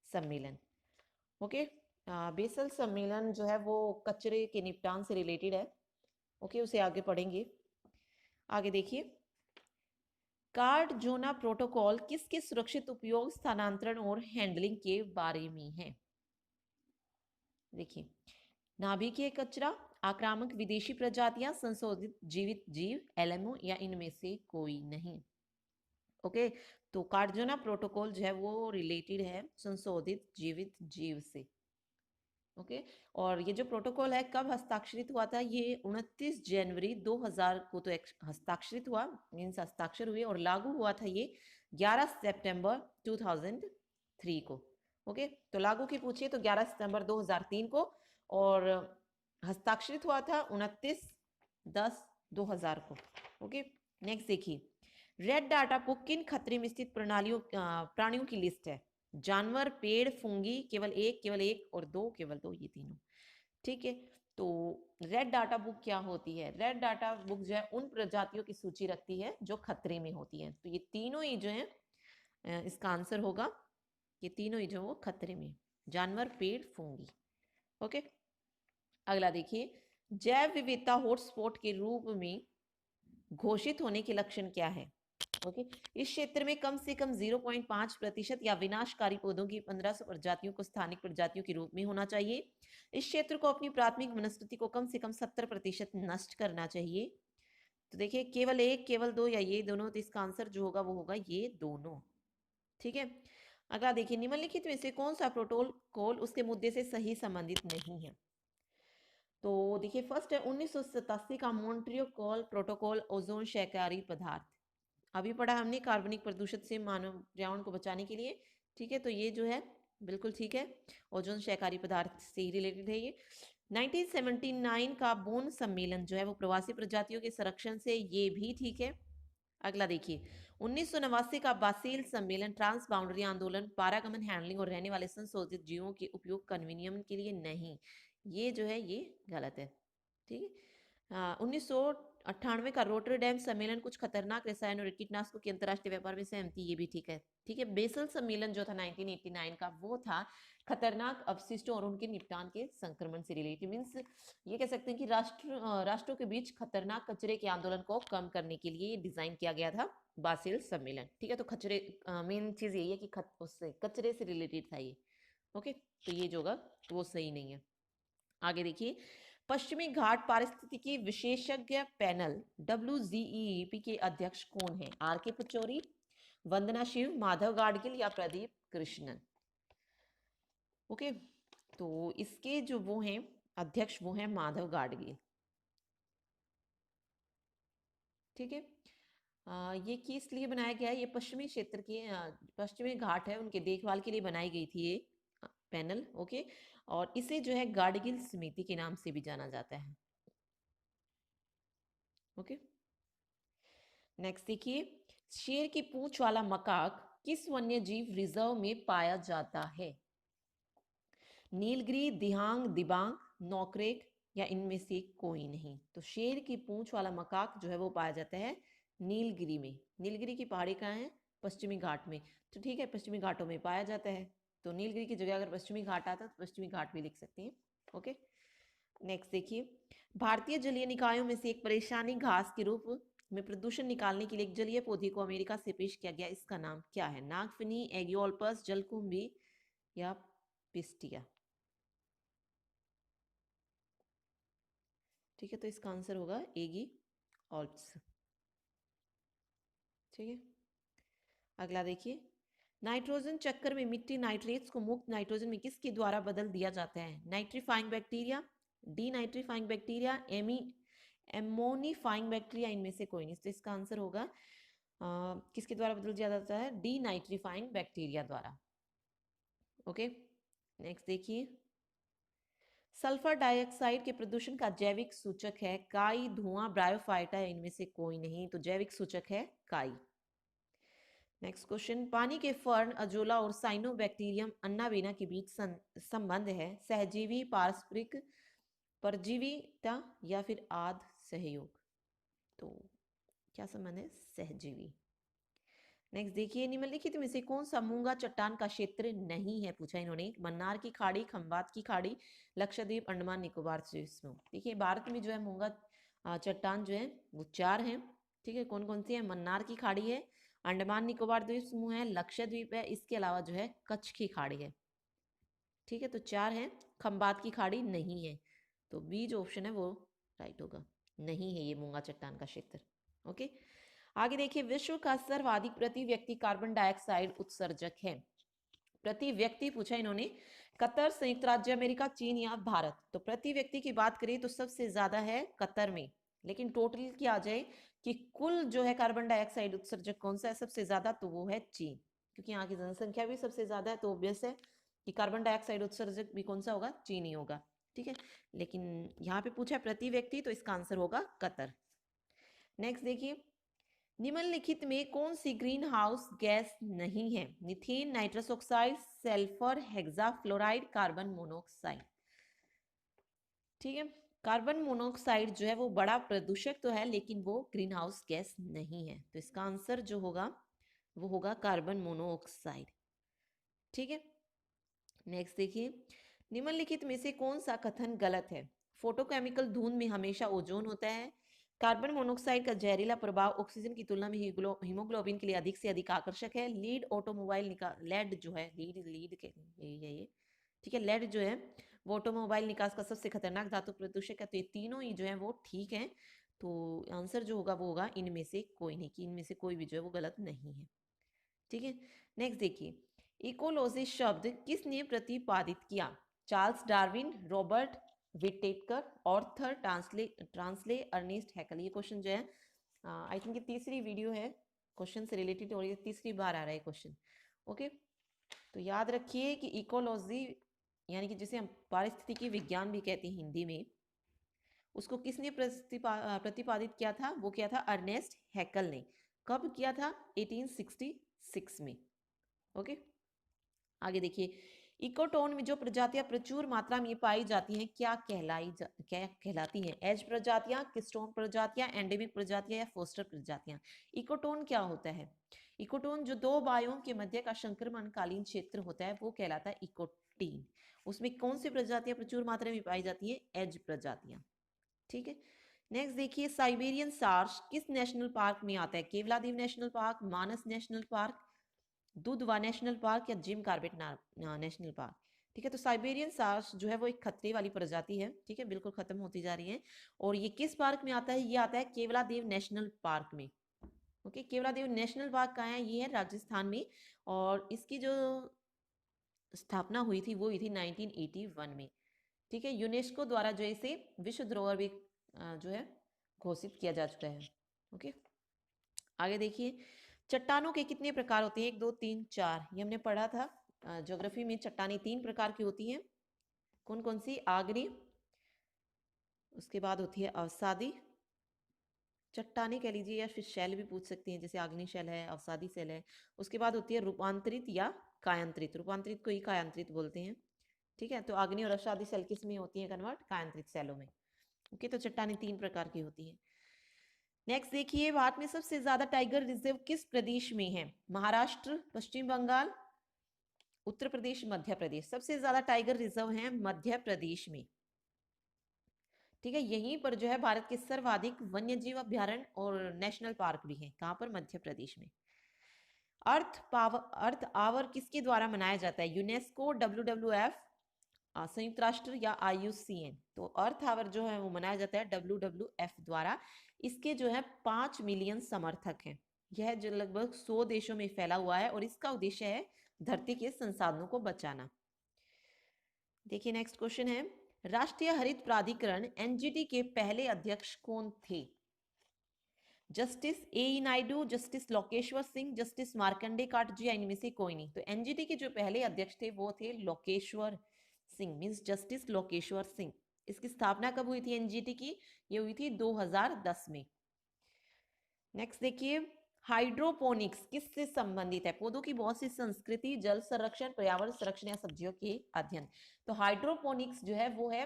सम्मेलन। ओके, बेसल सम्मेलन जो है वो कचरे के निपटान से रिलेटेड है। ओके, उसे आगे पढ़ेंगे। आगे देखिए, कार्डजोना प्रोटोकॉल किसके सुरक्षित उपयोग, स्थानांतरण और हैंडलिंग के बारे में है? देखिए, नाभिकीय कचरा, आक्रामक विदेशी प्रजातियां, संशोधित जीवित जीव, एलएमओ या इनमें से कोई नहीं। ओके, तो कार्डजोना प्रोटोकॉल जो है वो रिलेटेड है संशोधित जीवित जीव से। ओके, और ये जो प्रोटोकॉल है कब हस्ताक्षरित हुआ था? ये 29 जनवरी 2000 को तो हस्ताक्षरित हुआ, मीन्स हस्ताक्षर हुए, और लागू हुआ था ये 11 सितंबर 2003 को। ओके, तो लागू की पूछिए तो 11 सितंबर 2003 को, और हस्ताक्षरित हुआ था 29/10/2000 को। ओके, नेक्स्ट देखिए, रेड डाटा बुक किन खतरे में स्थित प्राणियों की लिस्ट है? जानवर, पेड़, फुंगी, केवल एक और दो, केवल दो, ये तीनों। ठीक है, तो रेड डाटा बुक क्या होती है? रेड डाटा बुक जो है उन प्रजातियों की सूची रखती है जो खतरे में होती है। तो ये तीनों ही जो है इसका आंसर होगा, ये तीनों ही जो वो खतरे में, जानवर, पेड़, फुंगी। ओके, अगला देखिए, जैव विविधता हॉटस्पॉट के रूप में घोषित होने के लक्षण क्या है? ओके, इस क्षेत्र में कम से कम 0.5% या विनाशकारी पौधों की 1500 प्रजातियों को स्थानिक प्रजातियों के रूप में होना चाहिए। इस क्षेत्र को अपनी प्राथमिक वनस्पति को कम से कम 70% नष्ट करना चाहिए। तो देखिए, केवल एक, केवल दो या ये दोनों, तो इसका आंसर जो होगा वो होगा ये दोनों। ठीक है, अगला देखिए, निम्नलिखित में से कौन सा प्रोटोकॉल उसके मुद्दे से सही संबंधित नहीं है? तो देखिए, फर्स्ट है 1987 का मॉन्ट्रियल प्रोटोकॉल, ओजोन क्षयकारी पदार्थ। अभी पढ़ा हमने कार्बनिक प्रदूषण से मानव पर्यावरण को बचाने के लिए। ठीक है, तो ये जो है बिल्कुल ठीक है, ओजोन क्षयकारी पदार्थ से ही रिलेटेड है ये। 1979 का बोन सम्मेलन जो है वो प्रवासी प्रजातियों के संरक्षण से, ये भी ठीक है। अगला देखिए, 1989 का बासेल सम्मेलन ट्रांस बाउंड्री आंदोलन, पारागमन, हैंडलिंग और रहने वाले संशोधित जीवों के उपयोग कन्वीनियम के लिए नहीं, ये जो है ये गलत है। ठीक है, 1998 का रोटरडैम सम्मेलन कुछ खतरनाक रसायन और कीटनाशकों के अंतर्राष्ट्रीय व्यापार में सहमति, ये भी ठीक है। ठीक है, बेसल सम्मेलन जो था 1989 का, वो था खतरनाक अपशिष्टों और उनके निपटान के संक्रमण से रिलेटेड, मीन्स ये कह सकते हैं कि राष्ट्रों के बीच खतरनाक कचरे के आंदोलन को कम करने के लिए डिजाइन किया गया था बासेल सम्मेलन। ठीक है, तो कचरे मेन चीज यही है कि उससे कचरे से रिलेटेड था ये। ओके, तो ये जो होगा वो सही नहीं है। आगे देखिए, पश्चिमी घाट पारिस्थितिकी विशेषज्ञ पैनल WGEEP के अध्यक्ष कौन है? RK पचौरी, वंदना शिव, माधव गाडगिल या प्रदीप कृष्णन? ओके, तो इसके जो वो हैं अध्यक्ष, वो हैं माधव गाडगिल। ठीक है, ये किस लिए बनाया गया है? ये पश्चिमी क्षेत्र के पश्चिमी घाट है उनके देखभाल के लिए बनाई गई थी ये पैनल। ओके, और इसे जो है गाडगिल समिति के नाम से भी जाना जाता है। ओके, नेक्स्ट देखिए, शेर की पूंछ वाला मकाक किस वन्य जीव रिजर्व में पाया जाता है? नीलगिरी, दिहांग, दिबांग, नौकरेक या इनमें से कोई नहीं? तो शेर की पूंछ वाला मकाक जो है वो पाया जाता है नीलगिरी में। नीलगिरी की पहाड़ी कहाँ है? पश्चिमी घाट में। तो ठीक है, पश्चिमी घाटों में पाया जाता है, तो नीलगिरी की जगह अगर पश्चिमी घाट आता तो पश्चिमी घाट भी लिख सकते हैं। ओके, नेक्स्ट देखिए, भारतीय जलीय निकायों में से एक परेशानी घास के रूप में प्रदूषण निकालने के लिए एक जलीय पौधे को अमेरिका से पेश किया गया, इसका नाम क्या है? नागफनी, एगियोल्पस, जलकुंभी या पिस्टिया? ठीक है, तो इसका आंसर होगा एगी ऑल्प्स। ठीक है, अगला देखिए, नाइट्रोजन चक्कर में मिट्टी नाइट्रेट्स को मुक्त नाइट्रोजन में किसके द्वारा बदल दिया जाता है? Nitrifying bacteria, denitrifying bacteria, ammonifying bacteria, इनमें से कोई नहीं। तो इसका आंसर होगा किसके द्वारा बदल दिया जाता है? डी नाइट्रीफाइंग बैक्टीरिया द्वारा। ओके, नेक्स्ट देखिए, सल्फर डाइऑक्साइड के प्रदूषण का जैविक सूचक है काई, धुआं, ब्रायोफाइटा, इनमें से कोई नहीं। तो जैविक सूचक है काई। नेक्स्ट क्वेश्चन, पानी के फर्न, अजोला और साइनोबैक्टीरियम अन्नाबेना के बीच संबंध है सहजीवी, पारस्परिक, परजीवीता या फिर आद सहयोग? तो क्या संबंध है? सहजीवी। नेक्स्ट देखिए, निम्नलिखित में से कौन सा मूंगा चट्टान का क्षेत्र नहीं है? पूछा इन्होंने। मन्नार की खाड़ी, खंबात की खाड़ी, लक्षद्वीप, अंडमान निकोबार द्वीप समूह। देखिए, भारत में जो है मूंगा चट्टान जो है वो 4 हैं। ठीक है, कौन कौन सी है? मन्नार की खाड़ी है, अंडमान निकोबार द्वीप समूह है, लक्षद्वीप है, इसके अलावा जो है कच्छ की खाड़ी है। ठीक है, तो 4 हैं। खंबात की खाड़ी नहीं है, तो बी जो ऑप्शन है वो राइट होगा, नहीं है ये मूंगा चट्टान का क्षेत्र। ओके, आगे देखिए, विश्व का सर्वाधिक प्रति व्यक्ति कार्बन डाइऑक्साइड उत्सर्जक है? प्रति व्यक्ति पूछा इन्होंने। कतर, संयुक्त राज्य अमेरिका, चीन या भारत? तो प्रति व्यक्ति की बात करें तो सबसे ज्यादा है कतर में, लेकिन टोटल की आ जाए कि कुल जो है कार्बन डाइऑक्साइड उत्सर्जक कौन सा है सबसे ज्यादा, तो वो है चीन, क्योंकि यहाँ की जनसंख्या भी सबसे ज्यादा है, तो ऑब्वियस है कि कार्बन डाइऑक्साइड उत्सर्जक भी कौन सा होगा? चीन ही होगा। ठीक है, लेकिन यहाँ पे पूछा प्रति व्यक्ति, तो इसका आंसर होगा कतर। नेक्स्ट देखिए, निम्नलिखित में कौन सी ग्रीन हाउस गैस नहीं है? Methane, nitrous oxide, sulphur, hexafluoride, carbon monoxide? ठीक है, कार्बन मोनोऑक्साइड जो है वो बड़ा प्रदूषक तो है, लेकिन वो ग्रीन हाउस गैस नहीं है, तो इसका आंसर जो होगा वो होगा कार्बन मोनोऑक्साइड। ठीक है, नेक्स्ट देखिए, निम्नलिखित में से कौन सा कथन गलत है? फोटोकेमिकल धुंध में हमेशा ओजोन होता है, कार्बन मोनोऑक्साइड का जहरीला प्रभाव ऑक्सीजन की तुलना में हीमोग्लोबिन के लिए अधिक से अधिक आकर्षक है, लीड ऑटोमोबाइल लेड जो है, लीड के ये ठीक है, लेड जो है वो ऑटोमोबाइल निकास का सबसे खतरनाक धातु प्रदूषक है। तो ये तीनों ही जो है वो ठीक है, तो आंसर जो होगा वो होगा इनमें से कोई नहीं, कि इनमें से कोई भी जो है वो गलत नहीं है। ठीक है, नेक्स्ट देखिए, इकोलॉजी शब्द किसने प्रतिपादित किया? Charles Darwin, Robert Whittaker, Arthur, Tansley, Ernst Haeckel? ये क्वेश्चन जो है आई थिंक ये तीसरी वीडियो है क्वेश्चन से रिलेटेड, और ये तीसरी बार आ रहा है क्वेश्चन। ओके, तो याद रखिए कि इकोलॉजी यानी कि जिसे हम पारिस्थितिकी विज्ञान भी कहते हैं हिंदी में, उसको किसने प्रतिपादित किया था? वो किया था अर्नेस्ट हैकल ने। कब किया था? 1866 में। ओके, आगे देखिए, इकोटोन में जो प्रजातियां प्रचुर मात्रा में पाई जाती हैं क्या क्या कहलाती हैं? एज प्रजातियां, किस्टोन प्रजातियां, एंडेमिक प्रजातियां या फोस्टर प्रजातियां? इकोटोन क्या होता है? इकोटोन जो दो वायुओं के मध्य का संक्रमणकालीन क्षेत्र होता है वो कहलाता है इकोटीन। उसमें कौन सी प्रजातियां प्रचुर मात्रा में पाई जाती है? एज प्रजातियां। ठीक है, नेक्स्ट देखिए, साइबेरियन सार्स किस नेशनल पार्क में आता है? Keoladeo national park, Manas national park, Dudhwa national park या जिम कार्बेट नेशनल पार्क? ठीक है, तो साइबेरियन सार्स जो है वो एक खतरे वाली प्रजाति है। ठीक है, बिल्कुल खत्म होती जा रही है, और ये किस पार्क में आता है? ये आता है केवलादेव नेशनल पार्क में। ओके, केवलादेव नेशनल पार्क कहाँ है? ये है राजस्थान में, और इसकी जो स्थापना हुई थी वो हुई थी 1981 में। ठीक है, यूनेस्को द्वारा जो इसे विश्व धरोहर भी जो है घोषित किया जा चुका है। ओके, आगे देखिए, चट्टानों के कितने प्रकार होते हैं? 1 2 3 4, ये हमने पढ़ा था ज्योग्राफी में। चट्टानें 3 प्रकार की होती हैं। कौन कौन सी? आग्नेय, उसके बाद होती है अवसादी चट्टानें कह लीजिए, या फिर शैल भी पूछ सकते हैं, जैसे आग्नेय शैल है, अवसादी शैल है। उसके बाद होती है रूपांतरित या कायांतरित। रूपांतरित को ही कायांतरित बोलते हैं। ठीक है, तो आग्नेय और अवसादी शैल किस में होती है कन्वर्ट? कायांतरित शैलों में। ओके, तो चट्टानें 3 प्रकार की होती है। नेक्स्ट देखिए, भारत में सबसे ज्यादा टाइगर रिजर्व किस प्रदेश में है? महाराष्ट्र, पश्चिम बंगाल, उत्तर प्रदेश, मध्य प्रदेश। सबसे ज्यादा टाइगर रिजर्व है मध्य प्रदेश में। ठीक है, यहीं पर जो है भारत के सर्वाधिक वन्य जीव अभ्यारण्य और नेशनल पार्क भी है। कहां पर? मध्य प्रदेश में। अर्थ आवर किसके द्वारा मनाया जाता है? यूनेस्को, WWF, संयुक्त राष्ट्र या IUCN? तो अर्थ आवर जो है वो मनाया जाता है WWF द्वारा। इसके जो है 5 मिलियन समर्थक हैं। यह जो लगभग 100 देशों में फैला हुआ है और इसका उद्देश्य है धरती के संसाधनों को बचाना। देखिए नेक्स्ट क्वेश्चन है, राष्ट्रीय हरित प्राधिकरण NGT के पहले अध्यक्ष कौन थे? Justice AE Naidu, justice Lokeshwar Singh, justice Markandey Katju, इनमें से कोई नहीं। तो NGT के जो पहले अध्यक्ष थे वो थे लोकेश्वर सिंह, मींस जस्टिस लोकेश्वर सिंह। इसकी स्थापना कब हुई थी NGT की? ये हुई थी 2010 में। नेक्स्ट देखिए, हाइड्रोपोनिक्स किससे संबंधित है? पौधों की बहुत सी संस्कृति, जल संरक्षण, पर्यावरण संरक्षण या सब्जियों के अध्ययन। तो हाइड्रोपोनिक्स जो है वो है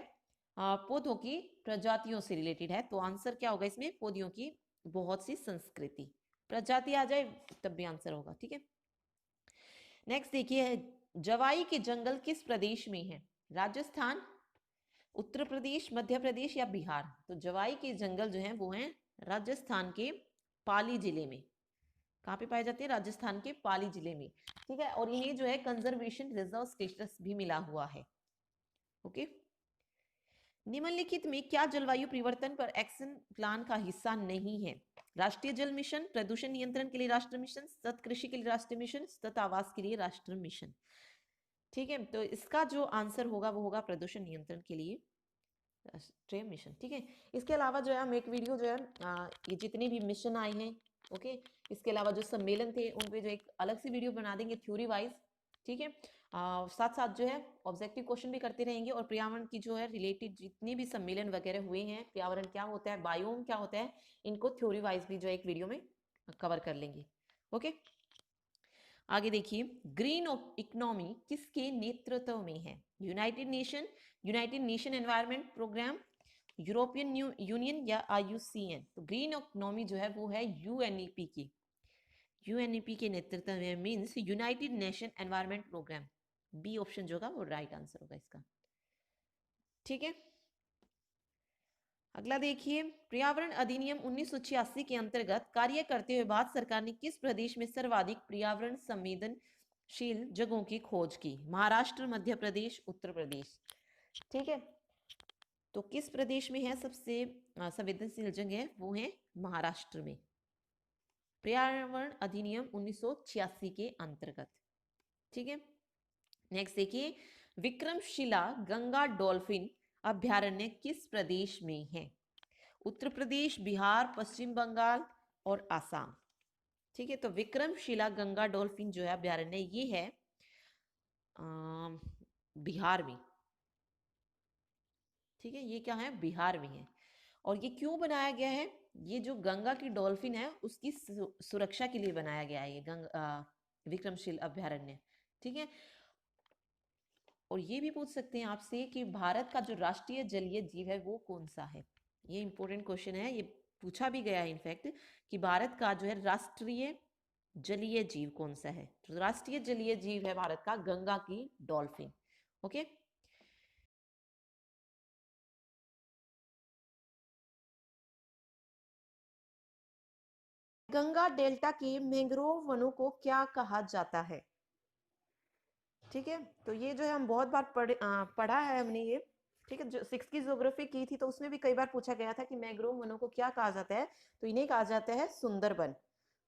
पौधों की प्रजातियों से रिलेटेड है। तो आंसर क्या होगा इसमें? पौधों की बहुत सी संस्कृति। प्रजाति आ जाए तब भी आंसर होगा। ठीक है, नेक्स्ट देखिए, जवाई के जंगल किस प्रदेश में है? राजस्थान, उत्तर प्रदेश, मध्य प्रदेश या बिहार? तो जवाई के जंगल जो है वो है राजस्थान के पाली जिले में। कहाँ पे पाए जाते हैं? राजस्थान के पाली जिले में। ठीक है, और इन्हें जो है कंजर्वेशन रिजर्व स्टेटस भी मिला हुआ है। ओके, निम्नलिखित में क्या जलवायु परिवर्तन पर एक्शन प्लान का हिस्सा नहीं है? राष्ट्रीय जल मिशन, प्रदूषण नियंत्रण के लिए राष्ट्रीय मिशन, सतत कृषि के लिए राष्ट्रीय मिशन, सतत आवास के लिए राष्ट्रीय मिशन। ठीक है, तो इसका जो आंसर होगा वो होगा प्रदूषण नियंत्रण के लिए राष्ट्रीय मिशन। ठीक है, इसके अलावा जो है हम एक वीडियो जो है ये जितने भी मिशन आए हैं, ओके, इसके अलावा जो सम्मेलन थे उन पे जो एक अलग सी वीडियो बना देंगे थ्योरी वाइज। ठीक है, साथ साथ जो है ऑब्जेक्टिव क्वेश्चन भी करते रहेंगे, और पर्यावरण की जो है रिलेटेड जितने भी सम्मेलन वगैरह हुए हैं, पर्यावरण क्या होता है, बायोम क्या होता है, इनको थ्योरी वाइज भी जो एक वीडियो में कवर कर लेंगे। ओके, आगे देखिए, ग्रीन इकोनॉमी किसके नेतृत्व में है? United Nation Environment Programme, European Union या IUCN? तो ग्रीन इकोनॉमी जो है वो है UNEP की। UNEP के नेतृत्व में, means United Nation Environment Programme. B option जो होगा वो राइट आंसर होगा इसका। ठीक है, अगला देखिए, पर्यावरण अधिनियम 1986 के अंतर्गत कार्य करते हुए भारत सरकार ने किस प्रदेश में सर्वाधिक पर्यावरण संवेदनशील जगहों की खोज की? महाराष्ट्र, मध्य प्रदेश, उत्तर प्रदेश। ठीक है, तो किस प्रदेश में है सबसे संवेदनशील जगह? वो है महाराष्ट्र में, पर्यावरण अधिनियम 1986 के अंतर्गत। ठीक है, नेक्स्ट देखिए, विक्रमशिला गंगा डॉल्फिन अभ्यारण्य किस प्रदेश में है? उत्तर प्रदेश, बिहार, पश्चिम बंगाल और आसाम। ठीक है, तो विक्रमशिला गंगा डॉल्फिन जो है अभ्यारण्य ये है बिहार में। ठीक है, ये क्या है? बिहार में है। और ये क्यों बनाया गया है? ये जो गंगा की डॉल्फिन है उसकी सुरक्षा के लिए बनाया गया है ये विक्रमशील अभ्यारण्य। ठीक है, और ये भी पूछ सकते हैं आपसे कि भारत का जो राष्ट्रीय जलीय जीव है वो कौन सा है? ये इंपॉर्टेंट क्वेश्चन है, ये पूछा भी गया है इनफैक्ट कि भारत का जो है राष्ट्रीय जलीय जीव कौन सा है? तो राष्ट्रीय जलीय जीव है भारत का गंगा की डॉल्फिन। ओके, गंगा डेल्टा के मैंग्रोव वनों को क्या कहा जाता है? ठीक है, तो ये जो है हम बहुत बार पढ़ा है हमने ये। ठीक है, जो 6 की ज्योग्राफी की थी तो उसमें भी कई बार पूछा गया था कि मैंग्रोव वनों को क्या कहा जाता है, तो इन्हें कहा जाता है सुंदरबन।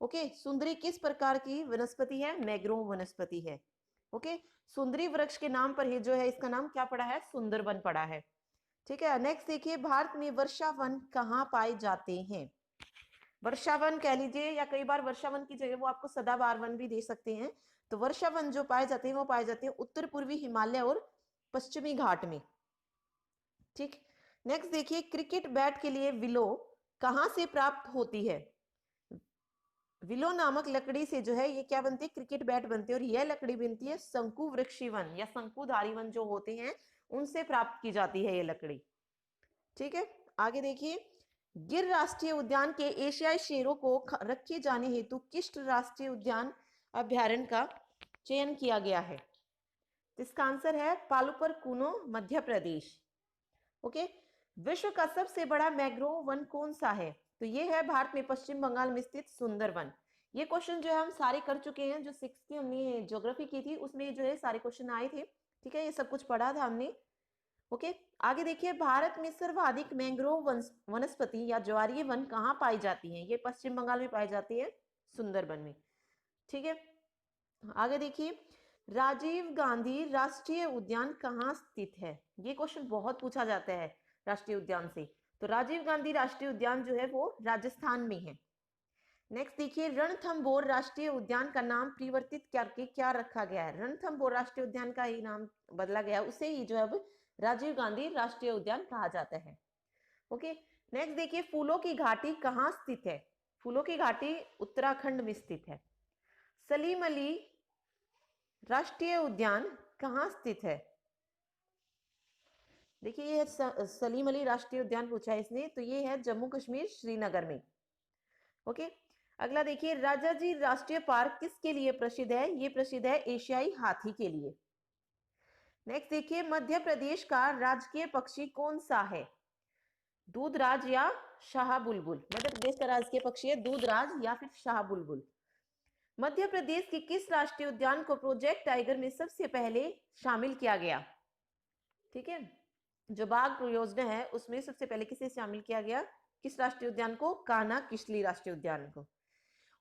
ओके, सुंदरी किस प्रकार की वनस्पति है? मैंग्रोव वनस्पति है। ओके, सुंदरी वृक्ष के नाम पर ही जो है इसका नाम क्या पड़ा है? सुंदरबन पड़ा है। ठीक है, नेक्स्ट देखिए, भारत में वर्षा वन कहाँ पाए जाते हैं? वर्षा वन कह लीजिए, या कई बार वर्षा वन की जगह वो आपको सदाबहार वन भी दे सकते हैं। तो वर्षा वन जो पाए जाते हैं वो पाए जाते हैं उत्तर पूर्वी हिमालय और पश्चिमी घाट में। ठीक। नेक्स्ट देखिए, क्रिकेट बैट के लिए विलो कहां से प्राप्त होती है? विलो नामक लकड़ी से जो है ये क्या बनती है? क्रिकेट बैट बनती है। और यह लकड़ी बनती है शंकु वृक्षी वन या शंकुधारी वन जो होते हैं उनसे प्राप्त की जाती है ये लकड़ी। ठीक है, आगे देखिए, गिर राष्ट्रीय उद्यान के एशियाई शेरों को रखे जाने हेतु किस राष्ट्रीय उद्यान अभ्यारण्य का चयन किया गया है? इसका आंसर है पालुपर कुनो, मध्य प्रदेश। ओके, विश्व का सबसे बड़ा मैंग्रोव वन कौन सा है? तो ये है भारत में पश्चिम बंगाल में स्थित सुंदरवन। ये क्वेश्चन जो है हम सारे कर चुके हैं, जो 6 की हमने ज्योग्राफी की थी उसमें जो है सारे क्वेश्चन आए थे। ठीक है, ये सब कुछ पढ़ा था हमने। ओके, आगे देखिए, भारत में सर्वाधिक मैंग्रोव वनस्पति या ज्वारीय वन कहाँ पाई जाती हैं? ये पश्चिम बंगाल में पाई जाती है, सुंदरबन में। ठीक है, आगे देखिए, राजीव गांधी राष्ट्रीय उद्यान कहाँ स्थित है? ये क्वेश्चन बहुत पूछा जाता है राष्ट्रीय उद्यान से। तो राजीव गांधी राष्ट्रीय उद्यान जो है वो राजस्थान में है। नेक्स्ट देखिए, रणथंभौर राष्ट्रीय उद्यान का नाम परिवर्तित करके क्या रखा गया है? रणथंभौर राष्ट्रीय उद्यान का ही नाम बदला गया, उसे ही जो है अब राजीव गांधी राष्ट्रीय उद्यान कहा जाता है। ओके, नेक्स्ट देखिए, फूलों की घाटी कहाँ स्थित है? फूलों की घाटी उत्तराखंड में स्थित है। सलीम अली राष्ट्रीय उद्यान कहाँ स्थित है? देखिए, ये है सलीम अली राष्ट्रीय उद्यान पूछा है इसने, तो ये है जम्मू कश्मीर, श्रीनगर में। ओके, अगला देखिए, राजाजी राष्ट्रीय पार्क किसके लिए प्रसिद्ध है? ये प्रसिद्ध है एशियाई हाथी के लिए। नेक्स्ट देखिए, मध्य प्रदेश का राजकीय पक्षी कौन सा है? दूधराज या शाहबुलबुल? मध्य प्रदेश का राजकीय पक्षी है दूधराज या फिर शाहबुलबुल। मध्य प्रदेश के किस राष्ट्रीय उद्यान को प्रोजेक्ट टाइगर में सबसे पहले शामिल किया गया? ठीक है, जो बाघ परियोजना है उसमें सबसे पहले किसे शामिल किया गया? किस राष्ट्रीय उद्यान को? कान्हा किसली राष्ट्रीय उद्यान को।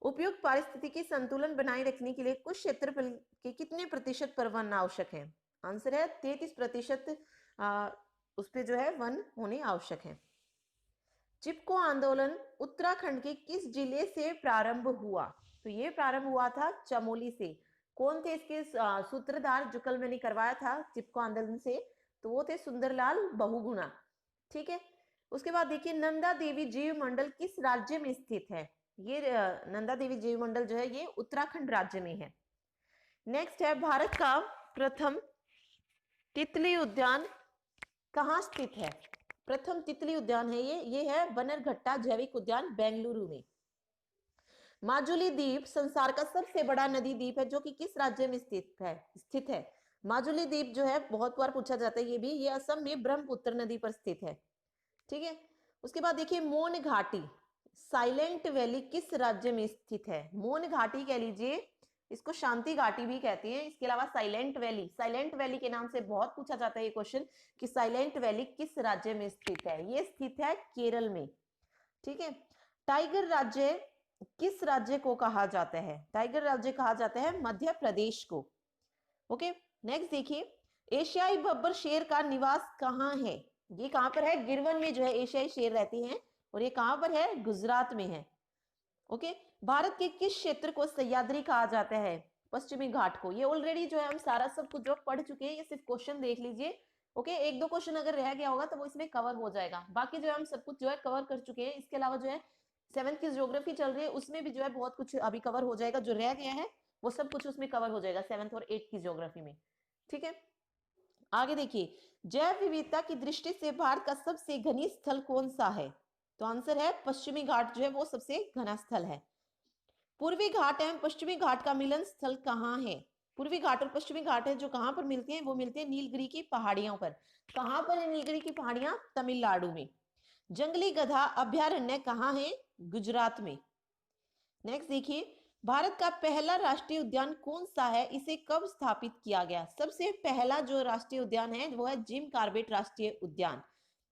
उपयुक्त पारिस्थितिकी संतुलन बनाए रखने के लिए कुछ क्षेत्रफल के कितने प्रतिशत पर वन आवश्यक है? आंसर है 33% उस पे जो है वन होने आवश्यक है। चिपको आंदोलन उत्तराखंड के किस जिले से प्रारंभ हुआ? तो ये प्रारंभ हुआ था चमोली से। कौन थे इसके सूत्रधार जो कल मैंने करवाया था चिपको आंदोलन से? तो वो थे सुंदरलाल बहुगुणा। ठीक है, उसके बाद देखिए, नंदा देवी जीव मंडल किस राज्य में स्थित है? ये नंदा देवी जीव मंडल जो है ये उत्तराखंड राज्य में है। नेक्स्ट है, भारत का प्रथम तितली उद्यान कहाँ स्थित है? प्रथम तितली उद्यान है ये है बनरघट्टा जैविक उद्यान, बेंगलुरु में। माजुली द्वीप संसार का सबसे बड़ा नदी द्वीप है जो कि किस राज्य में स्थित है? माजुली द्वीप जो है बहुत बार पूछा जाता है, ये असम में ब्रह्मपुत्र नदी पर स्थित है। ठीक है, उसके बाद देखिए, मौन घाटी साइलेंट वैली किस राज्य में स्थित है? मौन घाटी कह लीजिए, इसको शांति घाटी भी कहते हैं। इसके अलावा साइलेंट वैली के नाम से बहुत पूछा जाता है ये क्वेश्चन कि साइलेंट वैली किस राज्य में स्थित है? ये स्थित है केरल में। ठीक है, टाइगर राज्य किस राज्य को कहा जाता है? टाइगर राज्य कहा जाता है मध्य प्रदेश को। ओके, नेक्स्ट देखिए, एशियाई बब्बर शेर का निवास कहाँ है? ये कहां पर है? गिरवन में जो है एशियाई शेर रहते हैं, और ये कहां पर है? गुजरात में है। ओके, भारत के किस क्षेत्र को सह्याद्री कहा जाता है? पश्चिमी घाट को। ये ऑलरेडी जो है हम सारा सब कुछ जो पढ़ चुके हैं, ये सिर्फ क्वेश्चन देख लीजिए। ओके, एक दो क्वेश्चन अगर रह गया होगा तो वो इसमें कवर हो जाएगा, बाकी जो है हम सब कुछ जो है कवर कर चुके हैं। इसके अलावा जो है 7th की ज्योग्राफी चल रही है उसमें भी जो है बहुत कुछ अभी कवर हो जाएगा, जो रह गया है वो सब कुछ उसमें कवर हो जाएगा 7th और 8th की ज्योग्राफी में। ठीक है, आगे देखिए, जैव विविधता की दृष्टि से भारत का सबसे घनी स्थल कौन सा है? तो आंसर है पश्चिमी घाट जो है वो सबसे घना स्थल है। पूर्वी घाट एवं पश्चिमी घाट का मिलन स्थल कहाँ है? पूर्वी घाट और पश्चिमी घाट है जो कहां पर मिलते हैं? वो मिलते हैं नीलगिरी की पहाड़ियों पर। कहां पर है नीलगिरी की पहाड़ियां? तमिलनाडु में। जंगली गधा अभ्यारण्य कहाँ है? गुजरात में। नेक्स्ट देखिए, भारत का पहला राष्ट्रीय उद्यान कौन सा है? इसे कब स्थापित किया गया? सबसे पहला जो राष्ट्रीय उद्यान है वो है जिम कॉर्बेट राष्ट्रीय उद्यान।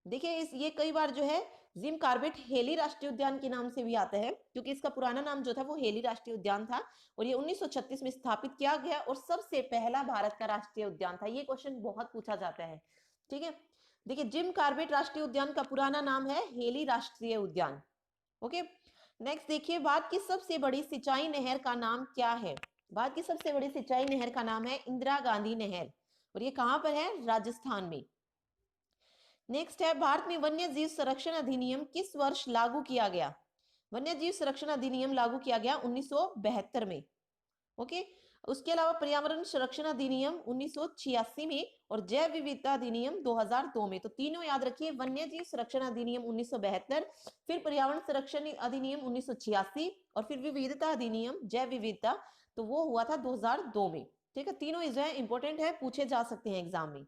देखिए ये कई बार जो है जिम कॉर्बेट हेली राष्ट्रीय उद्यान के नाम से भी आता है, क्योंकि इसका पुराना नाम जो था वो हेली राष्ट्रीय उद्यान था, और ये 1936 में स्थापित किया गया और सबसे पहला भारत का राष्ट्रीय उद्यान था। ये क्वेश्चन बहुत पूछा जाता है। ठीक है, देखिए जिम कॉर्बेट राष्ट्रीय उद्यान का पुराना नाम है हेली राष्ट्रीय उद्यान। ओके, नेक्स्ट देखिए, भारत की सबसे बड़ी सिंचाई नहर का नाम क्या है? भारत की सबसे बड़ी सिंचाई नहर का नाम है इंदिरा गांधी नहर, और ये कहां पर है? राजस्थान में। नेक्स्ट है, भारत में वन्य जीव संरक्षण अधिनियम किस वर्ष लागू किया गया? वन्य जीव संरक्षण अधिनियम लागू किया गया 1972 में। ओके। उसके अलावा पर्यावरण संरक्षण अधिनियम 1986 में और जैव विविधता अधिनियम 2002 में। तो तीनों याद रखिए, वन्य जीव संरक्षण अधिनियम 1972, फिर पर्यावरण संरक्षण अधिनियम 1986 और फिर विविधता अधिनियम जैव विविधता, तो वो हुआ था 2002 में। ठीक है, तीनों जो है इंपॉर्टेंट है, पूछे जा सकते हैं एग्जाम में।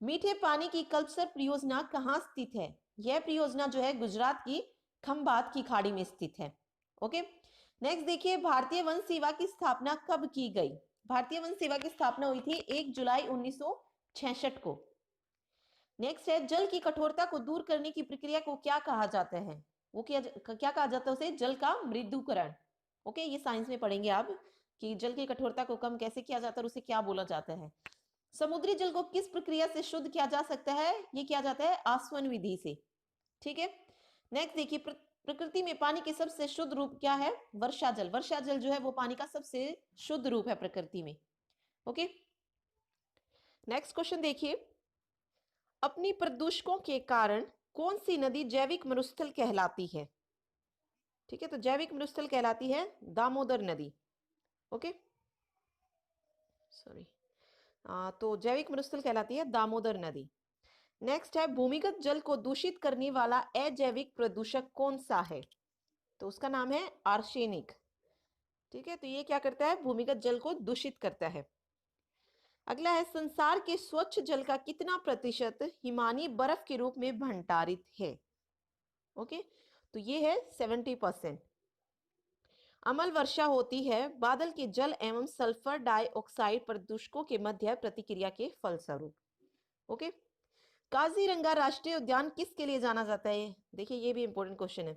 मीठे पानी की कल्पसर परियोजना कहाँ स्थित है? यह परियोजना जो है गुजरात की खंबात की खाड़ी में स्थित है। ओके। नेक्स्ट देखिए, भारतीय वन सेवा की स्थापना कब की गई? भारतीय वन सेवा की स्थापना हुई थी 1 जुलाई 1966 को। नेक्स्ट है, जल की कठोरता को दूर करने की प्रक्रिया को क्या कहा जाता है? वो क्या कहा जाता है? उसे जल का मृदुकरण। ओके, ये साइंस में पढ़ेंगे आप कि जल की कठोरता को कम कैसे किया जाता है और उसे क्या बोला जाता है। समुद्री जल को किस प्रक्रिया से शुद्ध किया जा सकता है? ये किया जाता है आसवन विधि से। ठीक है। नेक्स्ट देखिए, प्रकृति में पानी के सबसे शुद्ध रूप क्या है? वर्षा जल। वर्षा जल जो है वो पानी का सबसे शुद्ध रूप है प्रकृति में। ओके। नेक्स्ट क्वेश्चन देखिए, अपनी प्रदूषकों के कारण कौन सी नदी जैविक मरुस्थल कहलाती है? ठीक है, तो जैविक मरुस्थल कहलाती है दामोदर नदी। ओके, सॉरी, तो जैविक मरुस्थल कहलाती है दामोदर नदी। नेक्स्ट है, भूमिगत जल को दूषित करने वाला अजैविक प्रदूषक कौन सा है? तो उसका नाम है आर्सेनिक। ठीक है, तो ये क्या करता है? भूमिगत जल को दूषित करता है। अगला है, संसार के स्वच्छ जल का कितना प्रतिशत हिमानी बर्फ के रूप में भंडारित है? ओके, तो ये है 70%। अम्ल वर्षा होती है बादल के जल एवं सल्फर डाइऑक्साइड प्रदूषकों के मध्य प्रतिक्रिया के फलस्वरूप। ओके। काजीरंगा राष्ट्रीय उद्यान किसके लिए जाना जाता है? देखिए, ये भी इंपॉर्टेंट क्वेश्चन है।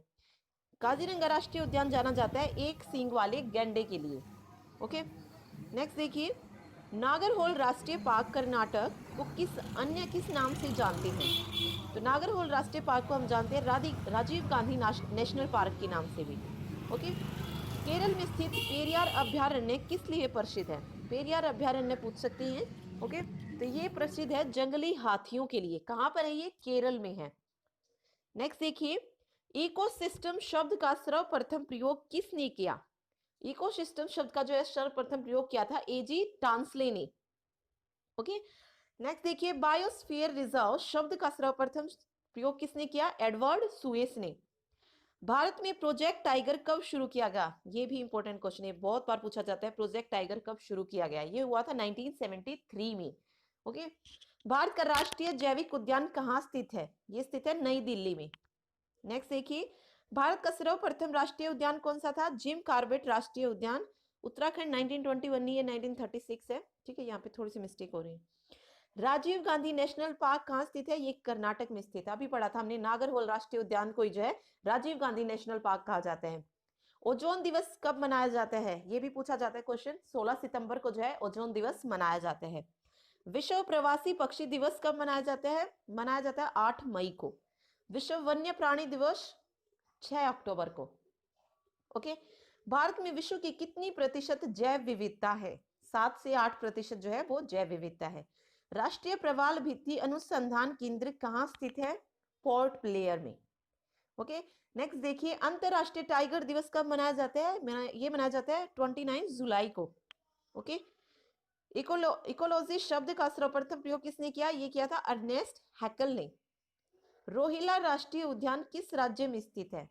काजीरंगा राष्ट्रीय उद्यान जाना जाता है एक सींग वाले गैंडे के लिए। ओके। नेक्स्ट देखिए, नागरहोल राष्ट्रीय पार्क कर्नाटक को किस नाम से जानते हैं? तो नागरहोल राष्ट्रीय पार्क को हम जानते हैं राजीव गांधी नेशनल पार्क के नाम से भी। ओके। केरल में स्थित पेरियार अभ्यारण्य किस लिए प्रसिद्ध है? पेरियार अभ्यारण्य पूछ सकते हैं। ओके, तो ये प्रसिद्ध है जंगली हाथियों के लिए। कहां पर है ये? केरल में है। नेक्स्ट देखिए, इकोसिस्टम शब्द का सर्वप्रथम प्रयोग किसने किया? इकोसिस्टम शब्द का जो है सर्वप्रथम प्रयोग किया था एजी टांसले ने। ओके। नेक्स्ट देखिए, बायोस्फीयर रिजर्व शब्द का सर्वप्रथम प्रयोग किसने किया? एडवर्ड सुएस ने। भारत में प्रोजेक्ट टाइगर कब शुरू किया गया? ये भी इंपॉर्टेंट क्वेश्चन है, बहुत बार पूछा जाता है प्रोजेक्ट टाइगर कब शुरू किया गया। ये हुआ था 1973 में। ओके। भारत का राष्ट्रीय जैविक उद्यान कहाँ स्थित है? ये स्थित है नई दिल्ली में। नेक्स्ट देखिए, भारत का सर्वप्रथम राष्ट्रीय उद्यान कौन सा था? जिम कॉर्बेट राष्ट्रीय उद्यान, उत्तराखंड 1921 नहीं है 1936 है। ठीक है, यहाँ पे थोड़ी सी मिस्टेक हो रही है। राजीव गांधी नेशनल पार्क कहाँ स्थित है? ये कर्नाटक में स्थित है। अभी पढ़ा था हमने, नागरहोल राष्ट्रीय उद्यान को जो है राजीव गांधी नेशनल पार्क कहा जाता है। ओजोन दिवस कब मनाया जाता है? ये भी पूछा जाता है क्वेश्चन। 16 सितंबर को जो है ओजोन दिवस मनाया जाता है। विश्व प्रवासी पक्षी दिवस कब मनाया जाता है? मनाया जाता है 8 मई को। विश्व वन्य प्राणी दिवस 6 अक्टूबर को। ओके। भारत में विश्व की कितनी प्रतिशत जैव विविधता है? 7 से 8% जो है वो जैव विविधता है। राष्ट्रीय प्रवाल भित्ति अनुसंधान केंद्र कहाँ स्थित है? पोर्ट ब्लेयर में। ओके। नेक्स्ट देखिए, अंतरराष्ट्रीय टाइगर दिवस कब मनाया जाता है? ये मनाया जाता है 29 जुलाई को। ओके। इकोलॉजी शब्द का सर्वप्रथम प्रयोग किसने किया? ये किया था अर्नेस्ट हैकल ने। रोहिला राष्ट्रीय उद्यान किस राज्य में स्थित है?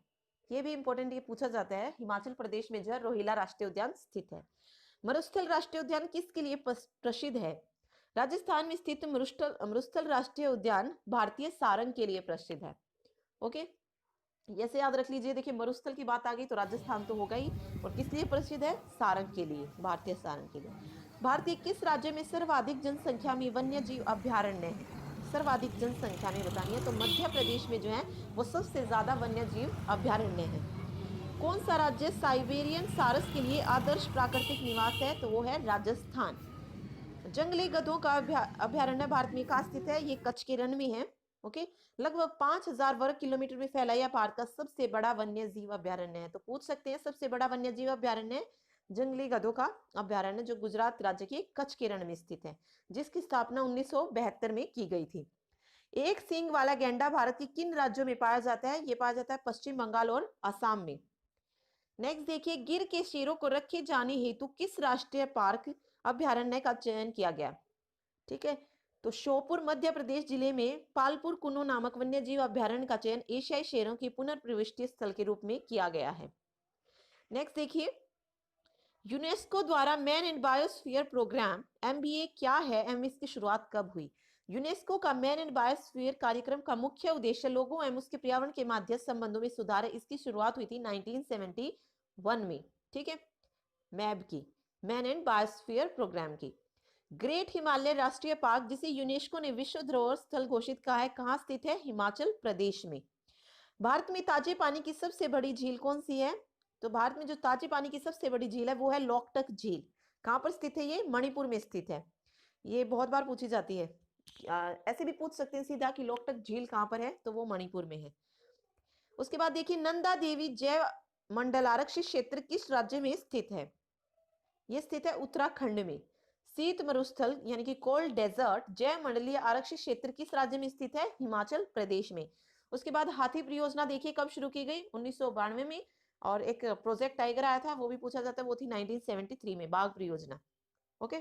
ये भी इंपॉर्टेंट, ये पूछा जाता है। हिमाचल प्रदेश में जो है रोहिला राष्ट्रीय उद्यान स्थित है। मरुस्थल राष्ट्रीय उद्यान किसके लिए प्रसिद्ध है? राजस्थान में स्थित मरुस्थल राष्ट्रीय उद्यान भारतीय सारंग के लिए प्रसिद्ध है। ओके, जैसे याद रख लीजिए। देखिए, मरुस्थल की बात आ गई तो राजस्थान तो होगा ही, और किस लिए प्रसिद्ध है? सारंग के लिए, भारतीय सारंग के लिए। भारतीय किस राज्य में सर्वाधिक जनसंख्या में वन्य जीव अभ्यारण्य है? सर्वाधिक जनसंख्या में बतानी है तो मध्य प्रदेश में जो है वो सबसे ज्यादा वन्य जीव अभ्यारण्य है। कौन सा राज्य साइबेरियन सारस के लिए आदर्श प्राकृतिक निवास है? तो वो है राजस्थान। जंगली गधों का अभ्यारण्य भारत में कहाँ स्थित है? ये कच्छ के रण में है। ओके। लगभग 5000 वर्ग किलोमीटर में फैला यह भारत का सबसे बड़ा वन्य जीव अभ्यारण्य है। तो पूछ सकते हैं सबसे बड़ा वन्य जीव अभ्यारण्य जंगली गधों का अभ्यारण्य जो गुजरात राज्य के कच्छ के रण में स्थित है, जिसकी स्थापना 1972 में की गई थी। एक सींग वाला गैंडा भारत के किन राज्यों में पाया जाता है? ये पाया जाता है पश्चिम बंगाल और असम में। नेक्स्ट देखिए, गिर के शेरों को रखे जाने हेतु किस राष्ट्रीय पार्क अभ्यारण्य का चयन किया गया? ठीक है, तो श्योपुर मध्य प्रदेश जिले में पालपुर कुनो नामक वन्यजीव अभ्यारण्य का चयन एशियाई शेरों की पुनर्प्रविष्टि स्थल के रूप में किया गया है। नेक्स्ट देखिए, यूनेस्को द्वारा man and biosphere programme MBA क्या है एवं इसकी शुरुआत कब हुई? यूनेस्को का मैन एंड बायोस्फीयर कार्यक्रम का मुख्य उद्देश्य लोगों एवं उसके पर्यावरण के मध्य संबंधों में सुधार है। इसकी शुरुआत हुई थी 1971 में। ठीक है, मैब की, मैन एंड बायोस्फीयर प्रोग्राम की। ग्रेट हिमालय राष्ट्रीय पार्क जिसे यूनेस्को ने विश्व धरोहर स्थल घोषित कहा है, कहाँ स्थित है? हिमाचल प्रदेश में। भारत में ताजे पानी की सबसे बड़ी झील कौन सी है? तो भारत में जो ताजे पानी की सबसे बड़ी झील है वो है लोकटक झील। कहाँ पर स्थित है? ये मणिपुर में स्थित है। ये बहुत बार पूछी जाती है। ऐसे भी पूछ सकते हैं सीधा कि लोकटक झील कहाँ पर है, तो वो मणिपुर में है। उसके बाद देखिए, नंदा देवी जैव मंडल आरक्षित क्षेत्र किस राज्य में स्थित है? ये स्थित है उत्तराखंड में। शीत मरुस्थल यानी कि कोल्ड डेजर्ट जैव मंडलीय आरक्षित क्षेत्र किस राज्य में स्थित है? हिमाचल प्रदेश में। उसके बाद हाथी परियोजना देखिए कब शुरू की गई? 1992 में। और एक प्रोजेक्ट टाइगर आया था, वो भी पूछा जाता है, वो थी 1973 में, बाघ परियोजना। ओके।